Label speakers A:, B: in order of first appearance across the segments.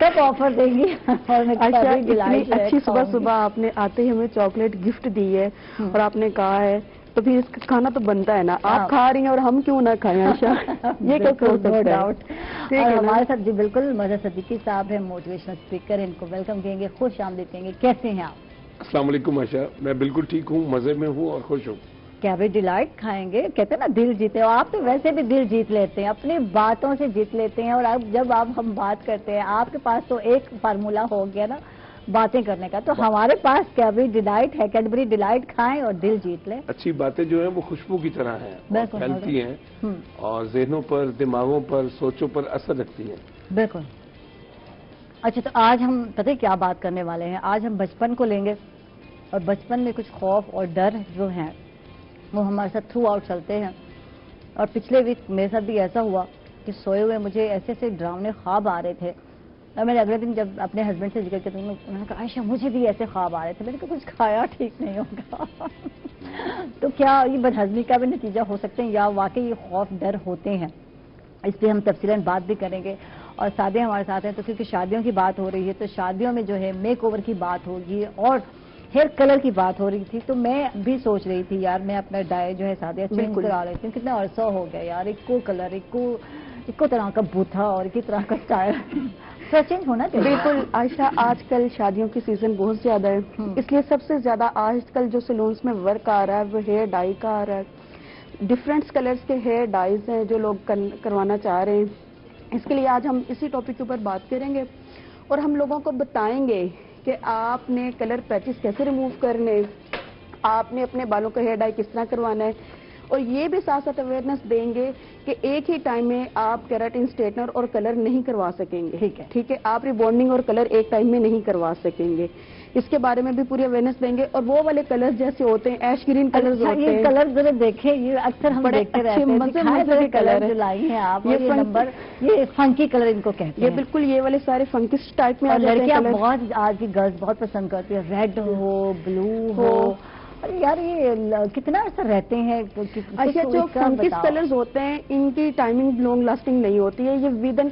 A: کب آفر دیں گی؟
B: عائشہ اتنی اچھی صبح صبح آپ نے آتے ہی ہمیں چاکلیٹ گفٹ دی ہے اور آپ نے کہا ہے تو پھر اس کا کھانا تو بنتا ہے نا, آپ کھا رہی ہیں اور ہم کیوں نہ کھائیں عائشہ, یہ کیسے ہو سکتا ہے؟
A: اور ہمارے ساتھ جی بالکل مظہر صدیقی صاحب ہیں, موٹیویشنل اسپیکر, ان کو ویلکم کہیں گے, خوش آمدید کہیں گے. کیسے ہیں آپ؟
C: السلام علیکم عائشہ, میں بالکل ٹھیک ہوں, مزے میں ہوں اور خوش ہوں.
A: کیبری ڈیلائٹ کھائیں گے, کہتے ہیں نا دل جیتے, اور آپ تو ویسے بھی دل جیت لیتے ہیں, اپنی باتوں سے جیت لیتے ہیں. اور اب جب ہم بات کرتے ہیں, آپ کے پاس تو ایک فارمولا ہو گیا نا باتیں کرنے کا, تو ہمارے پاس کیبری ڈیلائٹ ہے. کیڈبری ڈیلائٹ کھائیں اور دل جیت لیں.
C: اچھی باتیں جو ہیں وہ خوشبو کی طرح ہیں, پھیلتی ہیں اور ذہنوں پر, دماغوں پر, سوچوں پر اثر رکھتی ہیں.
A: بالکل. اچھا, تو آج ہم پتہ ہے کیا بات کرنے والے ہیں؟ آج ہم بچپن کو لیں گے, اور بچپن میں کچھ خوف اور ڈر جو ہیں وہ ہمارے ساتھ تھرو آؤٹ چلتے ہیں. اور پچھلے ویک میرے ساتھ بھی ایسا ہوا کہ سوئے ہوئے مجھے ایسے ایسے ڈراؤنے خواب آ رہے تھے, اور میں نے اگلے دن جب اپنے ہسبینڈ سے ذکر کیا تو انہوں نے کہا عائشہ مجھے بھی ایسے خواب آ رہے تھے. میں نے کہا کچھ کھایا ٹھیک نہیں ہوگا. تو کیا یہ بدہضمی کا بھی نتیجہ ہو سکتے ہیں یا واقعی یہ خوف ڈر ہوتے ہیں؟ اس پہ ہم تفصیلاً بات بھی کریں گے. اور سادے ہمارے ساتھ ہیں, تو کیونکہ شادیوں کی بات ہو رہی ہے تو شادیوں میں جو ہے میک اوور کی بات ہوگی اور ہیئر کلر کی بات ہو رہی تھی. تو میں بھی سوچ رہی تھی یار میں اپنا ڈائی جو ہے سادہ چینج کرا لیتی ہوں. کتنا عرصہ ہو گیا یار, ایک کو کلر, ایک کو طرح کا بوتھا اور ایک طرح کا اسٹائل چینج ہونا چاہیے.
B: بالکل عائشہ, آج کل شادیوں کی سیزن بہت زیادہ ہے, اس لیے سب سے زیادہ آج کل جو سیلونز میں ورک آ رہا ہے وہ ہیئر ڈائی کا آ رہا ہے. ڈفرینٹ کلرز کے ہیئر ڈائیز ہیں جو لوگ کروانا چاہ رہے ہیں. اس کے لیے آج ہم اسی ٹاپک کے اوپر بات کریں گے اور ہم لوگوں کو بتائیں گے کہ آپ نے کلر پیچز کیسے ریموو کرنے, آپ نے اپنے بالوں کا ہیئر ڈائی کس طرح کروانا ہے, اور یہ بھی ساتھ ساتھ اویئرنیس دیں گے کہ ایک ہی ٹائم میں آپ کیراٹن اسٹریٹنر اور کلر نہیں کروا سکیں گے. ٹھیک ہے, آپ ریبونڈنگ اور کلر ایک ٹائم میں نہیں کروا سکیں گے. اس کے بارے میں بھی پوری اویئرنس دیں گے. اور وہ والے کلر جیسے ہوتے ہیں ایش گرین کلر ہوتے ہیں,
A: یہ کلر ذرا دیکھیں, یہ اکثر ہم دیکھتے رہتے ہیں, مزے کے کلر جو لائی ہیں آپ, یہ نمبر, یہ فنکی کلر ان کو کہتے ہیں.
B: یہ بالکل یہ والے سارے فنکس ٹائپ میں,
A: اور لڑکیاں بہت آج کی گرلز بہت پسند کرتی ہیں, ریڈ ہو, بلو ہو. یار یہ کتنا عرصہ رہتے ہیں؟
B: اچھا, جو فنکس کلرز ہوتے ہیں ان کی ٹائمنگ لانگ لاسٹنگ نہیں ہوتی ہے, یہ ود ان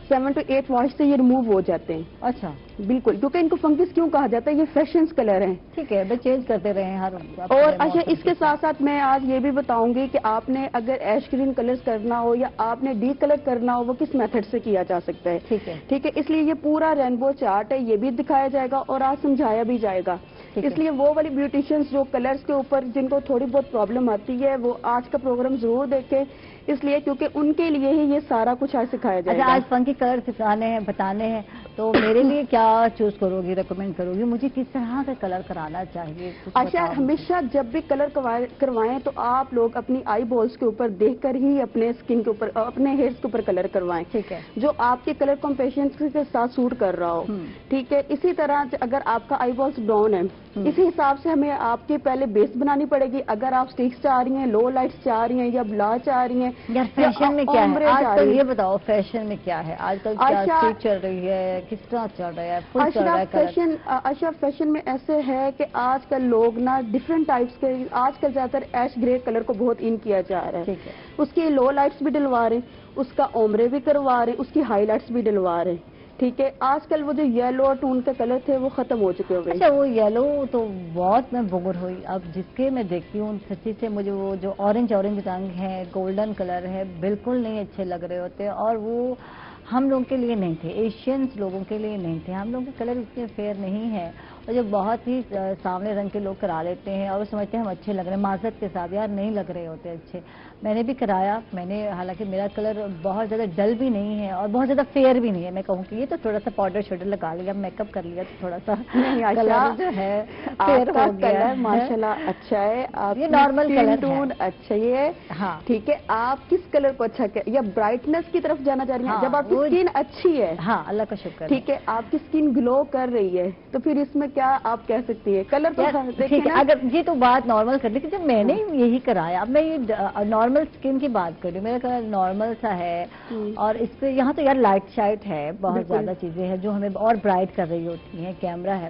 B: 7 to 8 واش سے یہ ریموو ہو جاتے ہیں.
A: اچھا
B: بالکل, کیونکہ ان کو فنکس کیوں کہا جاتا ہے, یہ فیشنز کلر ہیں.
A: ٹھیک ہے, بس چینج کرتے رہے ہیں ہر.
B: اور اچھا, اس کے ساتھ ساتھ میں آج یہ بھی بتاؤں گی کہ آپ نے اگر ایش گرین کلر کرنا ہو یا آپ نے ڈی کلر کرنا ہو وہ کس میتھڈ سے کیا جا سکتا ہے. ٹھیک ہے, اس لیے یہ پورا رینبو چارٹ ہے, یہ بھی دکھایا جائے گا اور آج سمجھایا بھی جائے گا. اس لیے وہ والی بیوٹیشینز جو کلرز کے اوپر جن کو تھوڑی بہت پرابلم آتی ہے وہ آج کا پروگرام ضرور دیکھیں, اس لیے کیونکہ ان کے لیے ہی یہ سارا کچھ آج سکھایا جائے گا.
A: آج فنکی کلر سکھانے ہیں, بتانے ہیں, تو میرے لیے کیا چوز کرو گی, ریکمینڈ کرو گی, مجھے کس طرح کا کلر کرانا چاہیے؟
B: اچھا, ہمیشہ جب بھی کلر کروائیں تو آپ لوگ اپنی آئی بالز کے اوپر دیکھ کر ہی اپنے اسکن کے اوپر, اپنے ہیئرز کے اوپر کلر کروائیں.
A: ٹھیک ہے,
B: جو آپ کے کلر کمپیشن کے ساتھ سوٹ کر رہا ہو. ٹھیک ہے, اسی طرح اگر آپ کا آئی بالز ڈاؤن ہے, اسی حساب سے ہمیں آپ کی پہلے بیس بنانی پڑے گی. اگر آپ اسٹیکس چاہ رہی ہیں, لو لائٹس چاہ رہی ہیں یا بلا چاہ رہی ہیں,
A: یار فیشن میں کیا ہے آج کل, یہ بتاؤ فیشن میں کیا ہے آج کل, کیا اسٹیک چل رہی ہے, کس طرح چل رہا ہے, فل چل رہا ہے
B: کلر؟ فیشن میں ایسے ہے کہ آج کل لوگ نا ڈفرینٹ ٹائپس کے, آج کل زیادہ تر ایش گرے کلر کو بہت ان کیا جا رہا ہے. اس کی لو لائٹس بھی ڈلوا رہے ہیں, اس کا اومرے بھی کروا رہے ہیں, اس کی ہائی لائٹس بھی ڈلوا رہے ہیں. ٹھیک ہے, آج کل وہ جو یلو اور ٹون کے کلر تھے وہ ختم ہو چکے ہوئے.
A: اچھا, وہ یلو تو بہت میں بور ہوئی, اب جس کے میں دیکھتی ہوں سچی سے مجھے وہ جو اورنج رنگ ہے, گولڈن کلر ہے, بالکل نہیں اچھے لگ رہے ہوتے. اور وہ ہم لوگوں کے لیے نہیں تھے, ایشینز لوگوں کے لیے نہیں تھے. ہم لوگوں کے کلر اتنے فیئر نہیں ہے, اور جو بہت ہی سامنے رنگ کے لوگ کرا لیتے ہیں اور وہ سمجھتے ہیں ہم اچھے لگ رہے ہیں, معذرت کے ساتھ یار نہیں لگ رہے ہوتے اچھے. میں نے بھی کرایا, میں نے, حالانکہ میرا کلر بہت زیادہ ڈل بھی نہیں ہے اور بہت زیادہ فیئر بھی نہیں ہے. میں کہوں کہ یہ تو تھوڑا سا پاؤڈر شوڈر لگا لیا, میک اپ کر لیا تو تھوڑا سا کلر جو ہے فیئر ہو گیا.
B: ماشاءاللہ اچھا ہے, آپ
A: یہ نارمل کلر
B: ٹون اچھا ہی ہے.
A: ہاں
B: ٹھیک ہے, آپ کس کلر کو اچھا یا برائٹنس کی طرف جانا چاہ رہی ہیں؟ جب آپ کی اسکن اچھی ہے,
A: ہاں اللہ کا شکر,
B: ٹھیک ہے, آپ کی اسکن گلو کر رہی ہے تو پھر اس میں کیا آپ کہہ سکتی ہے کلر تو
A: ٹھیک ہے. اگر یہ تو بات نارمل کرنے کی, جب میں نے یہی کرایا, اب میں یہ نارمل اسکن کی بات کر رہی ہوں, میرا کلر نارمل سا ہے. اور اس پہ یہاں تو یار لائٹ شائٹ ہے, بہت زیادہ چیزیں ہیں جو ہمیں اور برائٹ کر رہی ہوتی ہیں, کیمرہ ہے.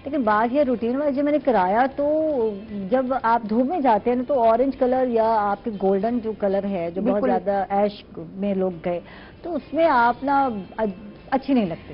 A: لیکن بات یہ روٹین والا جو میں نے کرایا, تو جب آپ دھوپ میں جاتے ہیں نا تو اورنج کلر یا آپ کے گولڈن جو کلر ہے جو بہت زیادہ ایش میں لوگ گئے, تو اس میں آپ نا اچھی نہیں لگتی.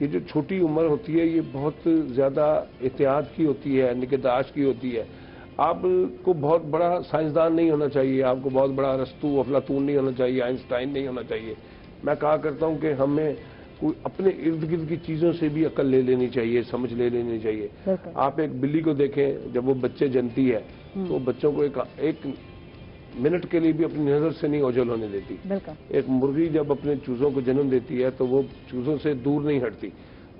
C: یہ جو چھوٹی عمر ہوتی ہے یہ بہت زیادہ احتیاط کی ہوتی ہے، نگہداشت کی ہوتی ہے. آپ کو بہت بڑا سائنسدان نہیں ہونا چاہیے، آپ کو بہت بڑا ارسطو افلاطون نہیں ہونا چاہیے، آئنسٹائن نہیں ہونا چاہیے. میں کہا کرتا ہوں کہ ہمیں کوئی اپنے ارد گرد کی چیزوں سے بھی عقل لے لینی چاہیے، سمجھ لے لینی چاہیے. آپ ایک بلی کو دیکھیں جب وہ بچے جنتی ہے تو بچوں کو ایک منٹ کے لیے بھی اپنی نظر سے نہیں اوجھل ہونے دیتی. ایک مرغی جب اپنے چوزوں کو جنم دیتی ہے تو وہ چوزوں سے دور نہیں ہٹتی.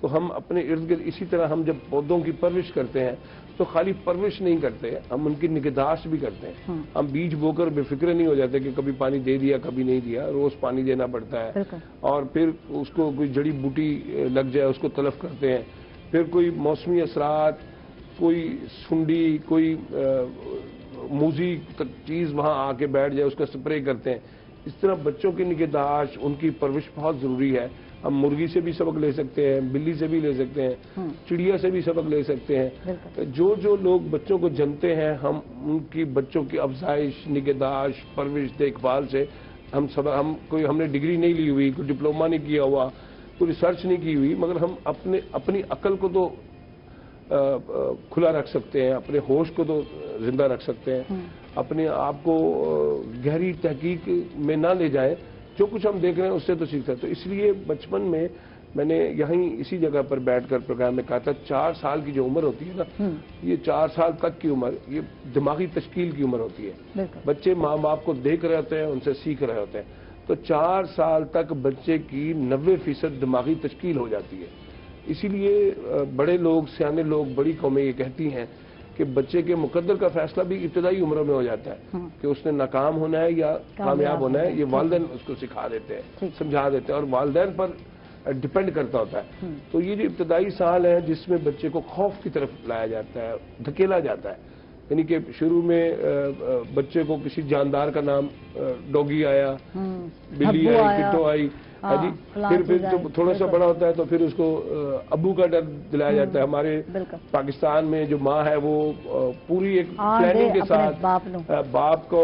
C: تو ہم اپنے ارد گرد اسی طرح ہم جب پودوں کی پرورش کرتے ہیں تو خالی پرورش نہیں کرتے، ہم ان کی نگہداشت بھی کرتے ہیں. ہم بیج بو کر بے فکر نہیں ہو جاتے کہ کبھی پانی دے دیا کبھی نہیں دیا. روز پانی دینا پڑتا ہے اور پھر اس کو کوئی جڑی بوٹی لگ جائے اس کو تلف کرتے ہیں. پھر کوئی موسمی اثرات، کوئی سنڈی، کوئی موزی چیز وہاں آ کے بیٹھ جائے اس کا سپرے کرتے ہیں. اس طرح بچوں کی نگہداشت، ان کی پرورش بہت ضروری ہے. ہم مرغی سے بھی سبق لے سکتے ہیں، بلی سے بھی لے سکتے ہیں، چڑیا سے بھی سبق لے سکتے ہیں. جو لوگ بچوں کو جنتے ہیں ہم ان کی بچوں کی افزائش، نگہداشت، پرورش، دیکھ بھال سے ہم نے ڈگری نہیں لی ہوئی، کوئی ڈپلومہ نہیں کیا ہوا، کوئی ریسرچ نہیں کی ہوئی، مگر ہم اپنی عقل کو تو کھلا رکھ سکتے ہیں، اپنے ہوش کو تو زندہ رکھ سکتے ہیں. اپنے آپ کو گہری تحقیق میں نہ لے جائیں. جو کچھ ہم دیکھ رہے ہیں اس سے تو سیکھتا ہے. تو اس لیے بچپن میں نے یہیں اسی جگہ پر بیٹھ کر پروگرام میں کہا تھا 4 سال کی جو عمر ہوتی ہے نا، یہ 4 سال تک کی عمر یہ دماغی تشکیل کی عمر ہوتی ہے. بچے ماں باپ کو دیکھ رہے ہوتے ہیں، ان سے سیکھ رہے ہوتے ہیں. تو 4 سال تک بچے کی 90% دماغی تشکیل ہو جاتی ہے. اسی لیے بڑے لوگ، سیانے لوگ، بڑی قومیں یہ کہتی ہیں کہ بچے کے مقدر کا فیصلہ بھی ابتدائی عمروں میں ہو جاتا ہے کہ اس نے ناکام ہونا ہے یا کامیاب ہونا ہے. یہ والدین اس کو سکھا دیتے ہیں، سمجھا دیتے ہیں اور والدین پر ڈپینڈ کرتا ہوتا ہے. تو یہ جو ابتدائی سال ہے جس میں بچے کو خوف کی طرف لایا جاتا ہے، دھکیلا جاتا ہے. یعنی کہ شروع میں بچے کو کسی جاندار کا نام ڈوگی آیا، بلی آئی، کٹو آئی، پھر تھوڑا سا بڑا ہوتا ہے تو پھر اس کو ابو کا ڈر دلایا جاتا ہے. ہمارے پاکستان میں جو ماں ہے وہ پوری ایک پلاننگ کے ساتھ باپ کو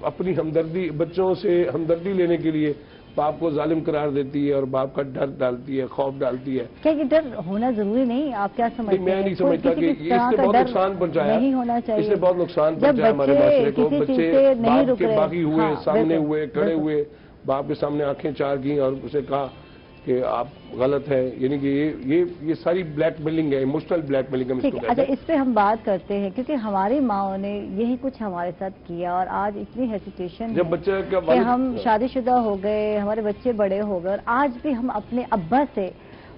C: اپنی ہمدردی، بچوں سے ہمدردی لینے کے لیے باپ کو ظالم قرار دیتی ہے اور باپ کا ڈر ڈالتی ہے، خوف ڈالتی ہے.
A: کیا یہ ڈر ہونا ضروری نہیں؟ آپ کیا سمجھتے ہیں؟
C: میں نہیں سمجھتا کہ اس نے بہت نقصان پہنچایا، اس نے بہت نقصان پہنچایا ہمارے معاشرے کو. بچے باپ کے باغی ہوئے، سامنے ہوئے، کھڑے ہوئے، باپ کے سامنے آنکھیں چار کی اور اسے کہا کہ آپ غلط ہے. یعنی کہ یہ ساری بلیک میلنگ ہے، ایموشنل بلیک میلنگ ہم اس کو کہتے ہیں.
A: اچھا، اس پہ ہم بات کرتے ہیں کیونکہ ہماری ماؤں نے یہی کچھ ہمارے ساتھ کیا اور آج اتنی ہیسیٹیشن
C: جب بچہ
A: کہ ہم شادی شدہ ہو گئے، ہمارے بچے بڑے ہو گئے اور آج بھی ہم اپنے ابا سے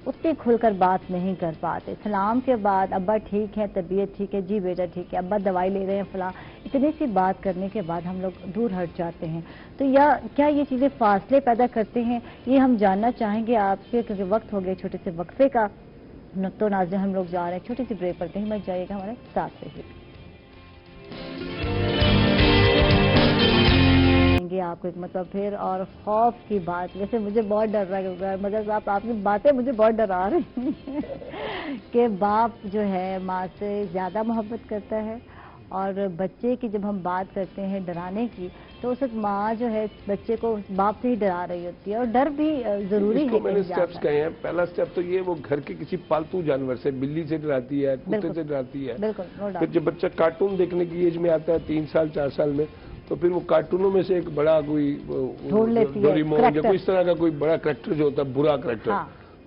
A: اتنی کھل کر بات نہیں کر پاتے. سلام کے بعد ابا ٹھیک ہے، طبیعت ٹھیک ہے، جی بیٹا ٹھیک ہے، ابا دوائی لے رہے ہیں فلاں، اتنی سی بات کرنے کے بعد ہم لوگ دور ہٹ جاتے ہیں. تو کیا یہ چیزیں فاصلے پیدا کرتے ہیں؟ یہ ہم جاننا چاہیں گے آپ سے کیونکہ وقت ہو گیا چھوٹے سے وقفے کا. تو ناظرین ہم لوگ جا رہے ہیں چھوٹی سی بریک پر، کہیں مت جائیے گا، ہمارے ساتھ رہیے. آپ کو ایک مطلب پھر اور خوف کی بات. ویسے مجھے بہت ڈر رہا ہے مدر صاحب، آپ کی باتیں مجھے بہت ڈرا رہی ہیں کہ باپ جو ہے ماں سے زیادہ محبت کرتا ہے اور بچے کی جب ہم بات کرتے ہیں ڈرانے کی تو اس وقت ماں جو ہے بچے کو باپ سے ہی ڈرا رہی ہوتی ہے. اور ڈر بھی ضروری ہے.
C: میں نے سٹیپس کہے ہیں. پہلا سٹیپ تو یہ وہ گھر کے کسی پالتو جانور سے، بلی سے ڈراتی ہے، کتے سے ڈراتی ہے. پھر جب بچہ کارٹون دیکھنے کی ایج میں آتا ہے 3 سال 4 سال میں تو پھر وہ کارٹونوں میں سے ایک بڑا کوئی ڈوریمون یا کوئی اس طرح کا کوئی بڑا کریکٹر جو ہوتا ہے، برا کریکٹر،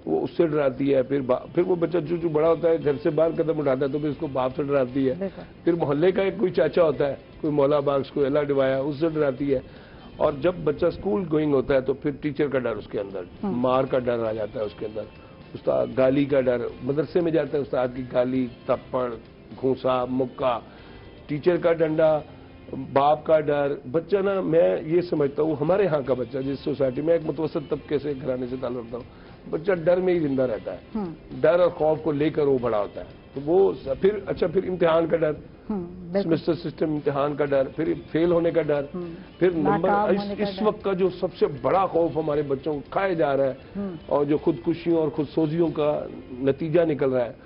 C: وہ اس سے ڈراتی ہے. پھر وہ بچہ جو بڑا ہوتا ہے گھر سے باہر قدم اٹھاتا ہے تو پھر اس کو باپ سے ڈراتی ہے. پھر محلے کا ایک کوئی چاچا ہوتا ہے، کوئی مولا باغ، کوئی اللہ ڈبایا، اس سے ڈراتی ہے. اور جب بچہ اسکول گوئنگ ہوتا ہے تو پھر ٹیچر کا ڈر اس کے اندر، مار کا ڈر آ جاتا ہے اس کے اندر، استاد گالی کا ڈر، مدرسے میں جاتا ہے استاد کی گالی، تپڑ، گھونسا، مکہ، ٹیچر کا ڈنڈا، باپ کا ڈر. بچہ نا، میں یہ سمجھتا ہوں ہمارے ہاں کا بچہ جس سوسائٹی میں ایک متوسط طبقے سے گھرانے سے تعلق رکھتا ہوں، بچہ ڈر میں ہی زندہ رہتا ہے. ڈر اور خوف کو لے کر وہ بڑا ہوتا ہے. تو وہ پھر امتحان کا ڈر، سیمسٹر سسٹم امتحان کا ڈر، پھر فیل ہونے کا ڈر، پھر نمبر. اس وقت کا جو سب سے بڑا خوف ہمارے بچوں کو کھائے جا رہا ہے اور جو خودکشیوں اور خود سوزیوں کا نتیجہ نکل رہا ہے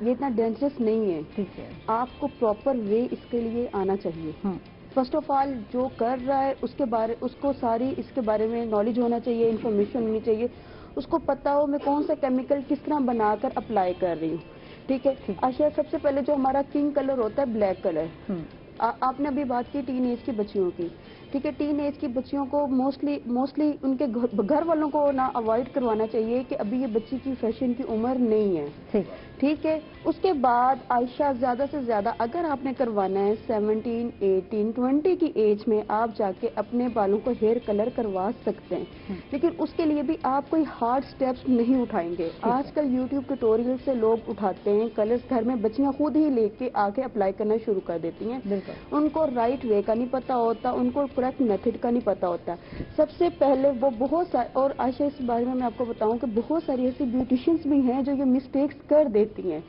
B: یہ اتنا ڈینجرس نہیں ہے.
A: ٹھیک ہے.
B: آپ کو پراپر وے اس کے لیے آنا چاہیے. فرسٹ آف آل جو کر رہا ہے اس کو ساری اس کے بارے میں نالج ہونا چاہیے, انفارمیشن ہونی چاہیے, اس کو پتا ہو میں کون سا کیمیکل کس طرح بنا کر اپلائی کر رہی ہوں. ٹھیک ہے. اچھا, سب سے پہلے جو ہمارا کنگ کلر ہوتا ہے بلیک کلر. آپ نے ابھی بات کی ٹین ایج کی بچیوں کی. ٹھیک ہے. ٹین ایج کی بچیوں کو موسٹلی ان کے گھر والوں کو نہ اوائڈ کروانا چاہیے کہ ابھی یہ بچی کی فیشن کی عمر نہیں ہے. ٹھیک ہے. اس کے بعد عائشہ زیادہ سے زیادہ اگر آپ نے کروانا ہے 17, 18, 20 کی ایج میں آپ جا کے اپنے بالوں کو ہیئر کلر کروا سکتے ہیں, لیکن اس کے لیے بھی آپ کوئی ہارڈ سٹیپس نہیں اٹھائیں گے. آج کل یوٹیوب ٹیوٹوریل سے لوگ اٹھاتے ہیں کلرز, گھر میں بچیاں خود ہی لے کے آ کے اپلائی کرنا شروع کر دیتی ہیں. ان کو رائٹ وے کا نہیں پتا ہوتا, ان کو کریکٹ میتھڈ کا نہیں پتا ہوتا. سب سے پہلے وہ بہت سارے, اور عائشہ اس بارے میں آپ کو بتاؤں کہ بہت ساری ایسی بیوٹیشینز بھی ہیں جو یہ مسٹیکس کر دیتی ہیں.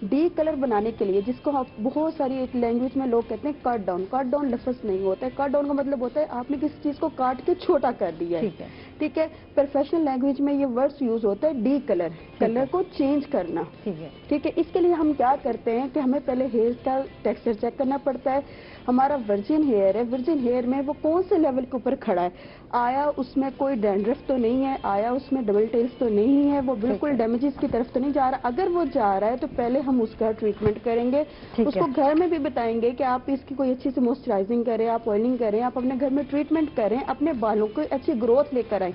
B: ڈی کلر بنانے کے لیے, جس کو بہت ساری ایک لینگویج میں لوگ کہتے ہیں کٹ ڈاؤن. کٹ ڈاؤن لفظ نہیں ہوتا ہے. کٹ ڈاؤن کا مطلب ہوتا ہے آپ نے کسی چیز کو کاٹ کے چھوٹا کر دیا ہے. ٹھیک ہے. پروفیشنل لینگویج میں یہ ورڈز یوز ہوتا ہے ڈی کلر, کلر کو چینج کرنا. ٹھیک ہے. اس کے لیے ہم کیا کرتے ہیں کہ ہمیں پہلے ہیئر کا ٹیکسچر چیک کرنا پڑتا ہے. ہمارا ورجن ہیئر ہے, ورجن ہیئر میں وہ کون سے لیول کے اوپر کھڑا ہے, آیا اس میں کوئی ڈینڈرف تو نہیں ہے, آیا اس میں ڈبل ٹیلز تو نہیں ہے, وہ بالکل ڈیمیجز کی طرف تو نہیں جا رہا. اگر وہ جا رہا ہے تو پہلے ہم اس کا ٹریٹمنٹ کریں گے. اس کو گھر میں بھی بتائیں گے کہ آپ اس کی کوئی اچھی سی موئسچرائزنگ کریں, آپ آئلنگ کریں, آپ اپنے گھر میں ٹریٹمنٹ کریں, اپنے بالوں کو اچھی گروتھ لے کر آئیں.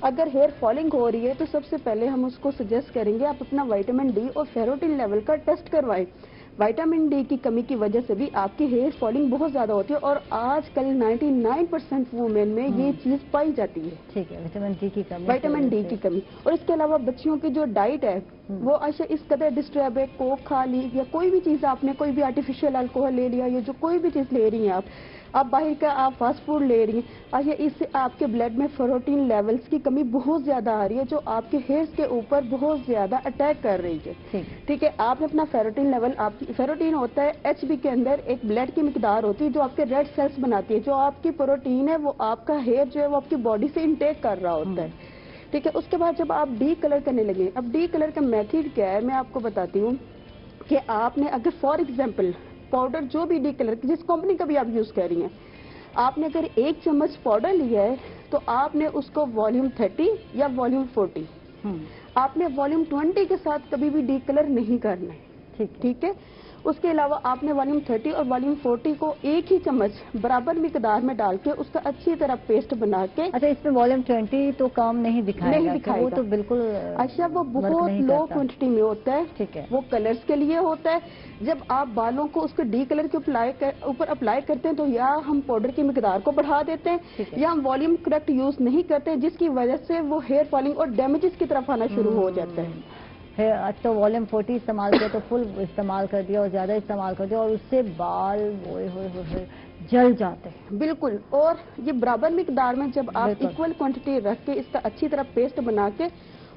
B: اگر ہیئر فالنگ ہو رہی ہے تو سب سے پہلے ہم اس کو سجیسٹ کریں گے آپ اپنا وائٹامن ڈی اور فیروٹین لیول کا ٹیسٹ کروائیں. وائٹامن ڈی کی کمی کی وجہ سے بھی آپ کی ہیئر فالنگ بہت زیادہ ہوتی ہے, اور آج کل 99% وومین میں یہ چیز پائی جاتی ہے.
A: ٹھیک ہے. وٹامن ڈی کی کمی,
B: وائٹامن ڈی کی کمی. اور اس کے علاوہ بچیوں کی جو ڈائٹ ہے وہ عائشہ اس قدر ڈسٹرب ہے, کوک کھا لی یا کوئی بھی چیز آپ نے, کوئی بھی آرٹیفیشیل الکوہل لے لیا, یا جو کوئی بھی چیز لے رہی ہیں آپ باہر کا آپ فاسٹ فوڈ لے رہی ہیں, عائشہ اس سے آپ کے بلڈ میں فیروٹین لیولز کی کمی بہت زیادہ آ رہی ہے, جو آپ کے ہیئرز کے اوپر بہت زیادہ اٹیک کر رہی ہے. ٹھیک ہے. آپ نے اپنا فیروٹین لیول, آپ فیروٹین ہوتا ہے ایچ بی کے اندر ایک بلڈ کی مقدار ہوتی ہے جو آپ کے ریڈ سیلز بناتی ہے. جو آپ کی پروٹین ہے وہ آپ کا ہیئر جو ہے وہ آپ کی باڈی سے انٹیک کر رہا ہوتا ہے. ٹھیک ہے. اس کے بعد جب آپ ڈی کلر کرنے لگے, اب ڈی کلر کا میتھڈ کیا ہے میں آپ کو بتاتی ہوں کہ آپ نے اگر فار ایگزامپل پاؤڈر جو بھی ڈی کلر جس کمپنی کا بھی آپ یوز کر رہی ہیں, آپ نے اگر 1 چمچ پاؤڈر لیا ہے تو آپ نے اس کو والیوم 30 یا والیوم 40, آپ نے والیوم 20 کے ساتھ کبھی بھی ڈی کلر نہیں کرنا ہے. ٹھیک ہے. اس کے علاوہ آپ نے والیوم 30 اور والیوم 40 کو ایک ہی چمچ برابر مقدار میں ڈال کے اس کا اچھی طرح پیسٹ بنا کے.
A: اچھا, اس میں والیوم 20 تو کام نہیں دکھائے گا, وہ تو بالکل
B: اچھا وہ بہت لو کوانٹٹی میں ہوتا ہے.
A: ٹھیک ہے.
B: وہ کلرز کے لیے ہوتا ہے. جب آپ بالوں کو اس کے ڈی کلر کے اوپر اپلائی کرتے ہیں تو یا ہم پاؤڈر کی مقدار کو بڑھا دیتے ہیں یا ہم والیوم کریکٹ یوز نہیں کرتے, جس کی وجہ سے وہ ہیئر فالنگ اور ڈیمیجز کی طرف آنا شروع ہو جاتا ہے.
A: تو والیوم 40 استعمال کیا تو فل استعمال کر دیا اور زیادہ استعمال کر دیا, اور اس سے بال ہوئے جل جاتے ہیں.
B: بالکل. اور یہ برابر مقدار میں جب آپ ایکول کوانٹٹی رکھ کے اس کا اچھی طرح پیسٹ بنا کے,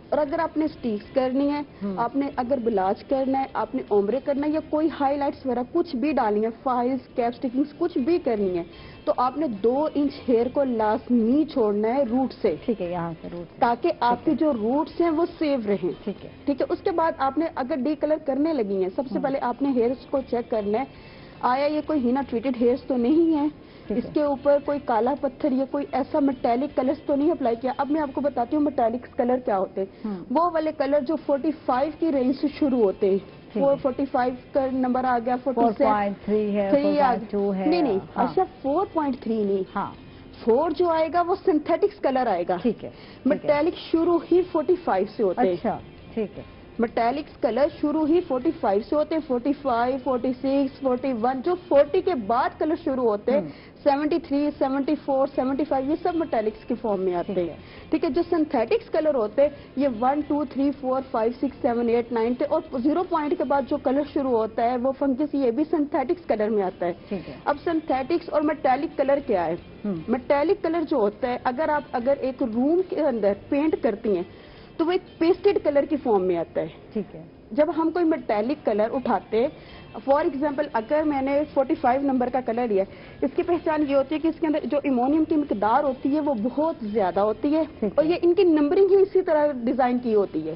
B: اور اگر آپ نے سٹیکس کرنی ہے, آپ نے اگر بلاچ کرنا ہے, آپ نے اومبرے کرنا ہے یا کوئی ہائی لائٹس وغیرہ کچھ بھی ڈالنی ہے, فائلز, کیپ سٹکنگز کچھ بھی کرنی ہے, تو آپ نے 2 انچ ہیئر کو لازمی چھوڑنا ہے روٹ سے.
A: ٹھیک ہے. یہاں سے روٹ,
B: تاکہ آپ کے جو روٹس ہیں وہ سیو رہیں.
A: ٹھیک ہے.
B: ٹھیک ہے. اس کے بعد آپ نے اگر ڈی کلر کرنے لگی ہیں, سب سے پہلے آپ نے ہیئرس کو چیک کرنا ہے, آیا یہ کوئی ہینا ٹریٹڈ ہیئرس تو نہیں ہے, اس کے اوپر کوئی کالا پتھر یا کوئی ایسا میٹیلک کلرز تو نہیں اپلائی کیا. اب میں آپ کو بتاتی ہوں میٹیلک کلر کیا ہوتے ہیں. وہ والے کلر جو 45 کی رینج سے شروع ہوتے ہیں. 45 کا نمبر آ گیا,
A: 4.3 ہے, 4.2 ہے.
B: نہیں اچھا 4.3 نہیں, 4 جو آئے گا وہ سنتھیٹکس کلر آئے گا.
A: ٹھیک ہے.
B: میٹیلک شروع ہی 45 سے ہوتے ہیں.
A: اچھا. ٹھیک ہے.
B: میٹیلکس کلر شروع ہی 45 سے ہوتے ہیں. 45, 46, 41, جو 40 کے بعد کلر شروع ہوتے ہیں 73, 74, 75 یہ سب میٹیلکس کی فارم میں آتے ہیں. ٹھیک ہے. جو سنتھیٹکس کلر ہوتے ہیں یہ 1, 2, 3, 4, 5, 6, 7, 8, 9 اور 0 پوائنٹ کے بعد جو کلر شروع ہوتا ہے وہ فنگس, یہ بھی سنتھیٹکس کلر میں آتا ہے. اب سنتھیٹکس اور میٹیلک کلر کیا ہے. میٹیلک کلر جو ہوتا ہے اگر ایک روم کے اندر پینٹ کرتی ہیں تو وہ ایک پیسٹڈ کلر کی فارم میں آتا ہے.
A: ٹھیک ہے.
B: جب ہم کوئی میٹیلک کلر اٹھاتے, فار ایگزامپل اگر میں نے 45 نمبر کا کلر لیا, اس کی پہچان یہ ہوتی ہے کہ اس کے اندر جو ایمونیم کی مقدار ہوتی ہے وہ بہت زیادہ ہوتی ہے, اور یہ ان کی نمبرنگ ہی اسی طرح ڈیزائن کی ہوتی ہے.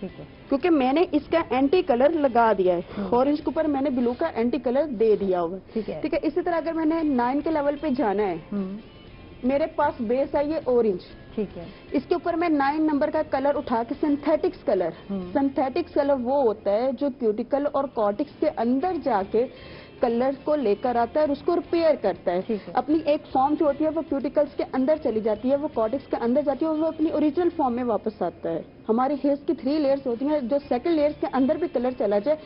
A: ٹھیک ہے.
B: کیونکہ میں نے اس کا اینٹی کلر لگا دیا ہے، اورنج کے اوپر میں نے بلو کا اینٹی کلر دے دیا ہوا ہے. ٹھیک ہے. اسی طرح اگر میں نے 9 کے لیول پہ جانا ہے، میرے پاس بیس ہے یہ اورنج. ٹھیک ہے. اس کے اوپر میں 9 نمبر کا کلر اٹھا کے سنتھیٹکس کلر وہ ہوتا ہے جو کیوٹیکل اور کارٹکس کے اندر جا کے کلر کو لے کر آتا ہے اور اس کو ریپیئر کرتا ہے. اپنی ایک فارم جو ہوتی ہے وہ کیوٹیکلز کے اندر چلی جاتی ہے، وہ کارٹکس کے اندر جاتی ہے اور وہ اپنی اوریجنل فارم میں واپس آتا ہے. ہماری ہیئرس کی 3 لیئرز ہوتی ہیں، جو سیکنڈ لیئرز کے اندر بھی کلر چلا جائے،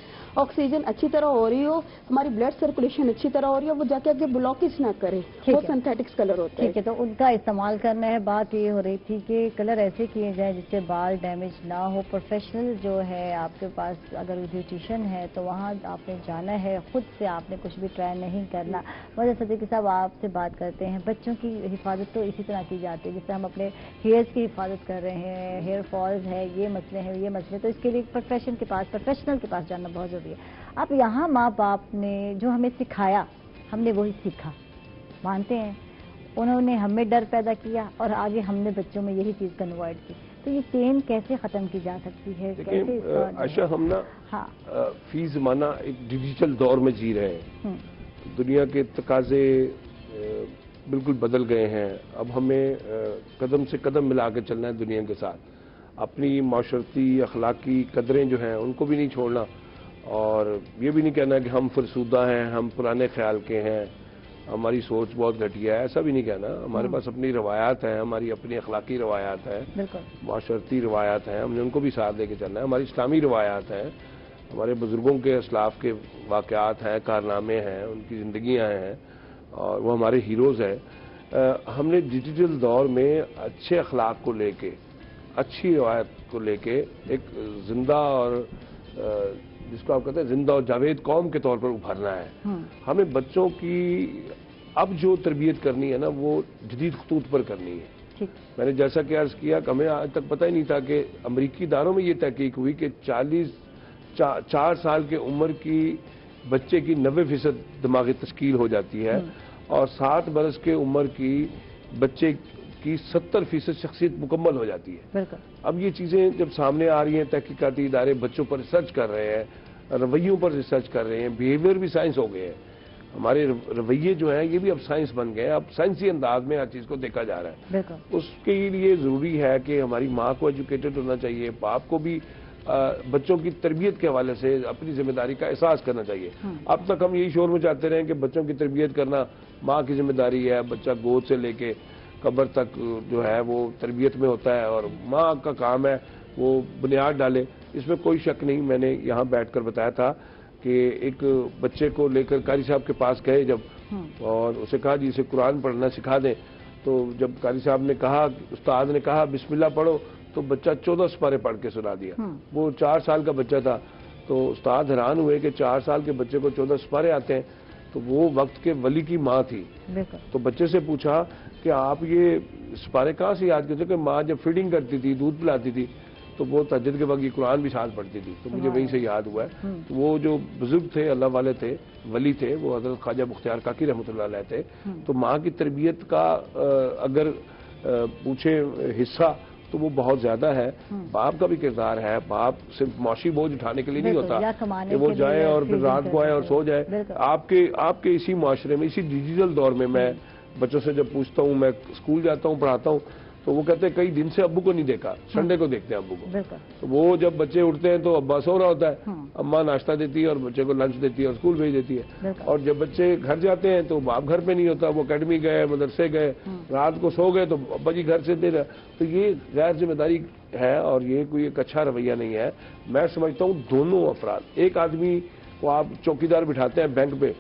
B: آکسیجن اچھی طرح ہو رہی ہو، ہماری بلڈ سرکولیشن اچھی طرح ہو رہی ہو، وہ جا کے آگے بلاکیج نہ کرے، وہ سنتھیٹکس کلر ہوتا ہے. ٹھیک ہے.
A: تو ان کا استعمال کرنا ہے. بات یہ ہو رہی تھی کہ کلر ایسے کیے جائیں جس سے بال ڈیمیج نہ ہو. پروفیشنل جو ہے آپ کے پاس اگر بیوٹیشین ہے تو وہاں آپ نے جانا ہے، خود سے آپ نے کچھ بھی ٹرائی نہیں کرنا. وجہ صدیقی صاحب آپ سے بات کرتے ہیں، بچوں کی حفاظت تو اسی طرح کی جاتی ہے جس سے ہم اپنے ہیئرس کی حفاظت کر رہے ہیں. ہیئر فالز ہے، یہ مسئلے ہیں، یہ مسئلے، تو اس کے لیے پروفیشنل کے پاس جانا بہت ضروری ہے. اب یہاں ماں باپ نے جو ہمیں سکھایا ہم نے وہی سیکھا، مانتے ہیں. انہوں نے ہمیں ڈر پیدا کیا اور آگے ہم نے بچوں میں یہی چیز کنورٹ کی. تو یہ چین کیسے ختم کی جا سکتی ہے؟
C: عائشہ، ہم نا فی زمانہ ایک ڈیجیٹل دور میں جی رہے ہیں. دنیا کے تقاضے بالکل بدل گئے ہیں. اب ہمیں قدم سے قدم ملا کے چلنا ہے دنیا کے ساتھ. اپنی معاشرتی اخلاقی قدریں جو ہیں ان کو بھی نہیں چھوڑنا، اور یہ بھی نہیں کہنا کہ ہم فرسودہ ہیں، ہم پرانے خیال کے ہیں، ہماری سوچ بہت گھٹیا ہے. ایسا بھی نہیں کہنا. ہمارے پاس اپنی روایات ہیں، ہماری اپنی اخلاقی روایات ہیں، معاشرتی روایات ہیں، ہم نے ان کو بھی ساتھ لے کے چلنا ہے. ہماری اسلامی روایات ہیں، ہمارے بزرگوں کے اسلاف کے واقعات ہیں، کارنامے ہیں، ان کی زندگیاں ہیں اور وہ ہمارے ہیروز ہیں. ہم نے ڈیجیٹل دور میں اچھے اخلاق کو لے کے، اچھی روایت کو لے کے ایک زندہ اور جس کو آپ کہتے ہیں زندہ اور جاوید قوم کے طور پر ابھرنا ہے. ہمیں بچوں کی اب جو تربیت کرنی ہے نا وہ جدید خطوط پر کرنی ہے. میں نے جیسا کہ عرض کیا کہ ہمیں آج تک پتہ ہی نہیں تھا کہ امریکی اداروں میں یہ تحقیق ہوئی کہ 4 سال کی عمر کی بچے کی 90% دماغی تشکیل ہو جاتی ہے اور 7 برس کے عمر کی بچے کی 70% شخصیت مکمل ہو جاتی ہے. اب یہ چیزیں جب سامنے آ رہی ہیں، تحقیقاتی ادارے بچوں پر ریسرچ کر رہے ہیں، رویوں پر ریسرچ کر رہے ہیں، بیہیویئر بھی سائنس ہو گئے ہیں. ہمارے رویے جو ہیں یہ بھی اب سائنس بن گئے ہیں. اب سائنسی انداز میں ہر چیز کو دیکھا جا رہا ہے. اس کے لیے ضروری ہے کہ ہماری ماں کو ایجوکیٹڈ ہونا چاہیے، باپ کو بھی بچوں کی تربیت کے حوالے سے اپنی ذمہ داری کا احساس کرنا چاہیے. اب تک ہم یہی شور مچاتے رہے ہیں کہ بچوں کی تربیت کرنا ماں کی ذمہ داری ہے، بچہ گود سے لے کے قبر تک جو ہے وہ تربیت میں ہوتا ہے اور ماں کا کام ہے وہ بنیاد ڈالے. اس میں کوئی شک نہیں. میں نے یہاں بیٹھ کر بتایا تھا کہ ایک بچے کو لے کر قاری صاحب کے پاس گئے جب، اور اسے کہا جی اسے قرآن پڑھنا سکھا دیں. تو جب قاری صاحب نے کہا، استاد نے کہا بسم اللہ پڑھو، تو بچہ 14 سپارے پڑھ کے سنا دیا. وہ 4 سال کا بچہ تھا. تو استاد حیران ہوئے کہ 4 سال کے بچے کو 14 سپارے آتے ہیں. تو وہ وقت کے ولی کی ماں تھی. تو بچے سے پوچھا کہ آپ یہ سپارے کہاں سے یاد کرتے؟ کہ ماں جب فیڈنگ کرتی تھی، دودھ پلاتی تھی، تو وہ تہجد کے وقت یہ قرآن بھی ساتھ پڑھتی تھی. تو مجھے وہیں سے یاد ہوا ہے. تو وہ جو بزرگ تھے، اللہ والے تھے، ولی تھے، وہ حضرت خواجہ بختیار کاکی رحمۃ اللہ علیہ تھے. تو ماں کی تربیت کا اگر پوچھے حصہ تو وہ بہت زیادہ ہے. باپ کا بھی کردار ہے. باپ صرف معاشی بوجھ اٹھانے کے لیے نہیں ہوتا کہ وہ جائے اور پھر رات کو آئے اور سو جائے. آپ کے اسی معاشرے میں، اسی ڈیجیٹل دور میں، میں بچوں سے جب پوچھتا ہوں، میں اسکول جاتا ہوں، پڑھاتا ہوں، تو وہ کہتے ہیں کئی دن سے ابو کو نہیں دیکھا، سنڈے کو دیکھتے ہیں ابو کو. تو وہ جب بچے اٹھتے ہیں تو ابا سو رہا ہوتا ہے، اماں ناشتہ دیتی ہے اور بچے کو لنچ دیتی ہے اور اسکول بھیج دیتی ہے. اور جب بچے گھر جاتے ہیں تو باپ گھر پہ نہیں ہوتا، وہ اکیڈمی گئے، مدرسے گئے، رات کو سو گئے تو ابا جی گھر سے دے رہا. تو یہ غیر ذمہ داری ہے اور یہ کوئی ایک اچھا رویہ نہیں ہے. میں سمجھتا ہوں دونوں افراد، ایک آدمی کو آپ چوکیدار بٹھاتے ہیں بینک پہ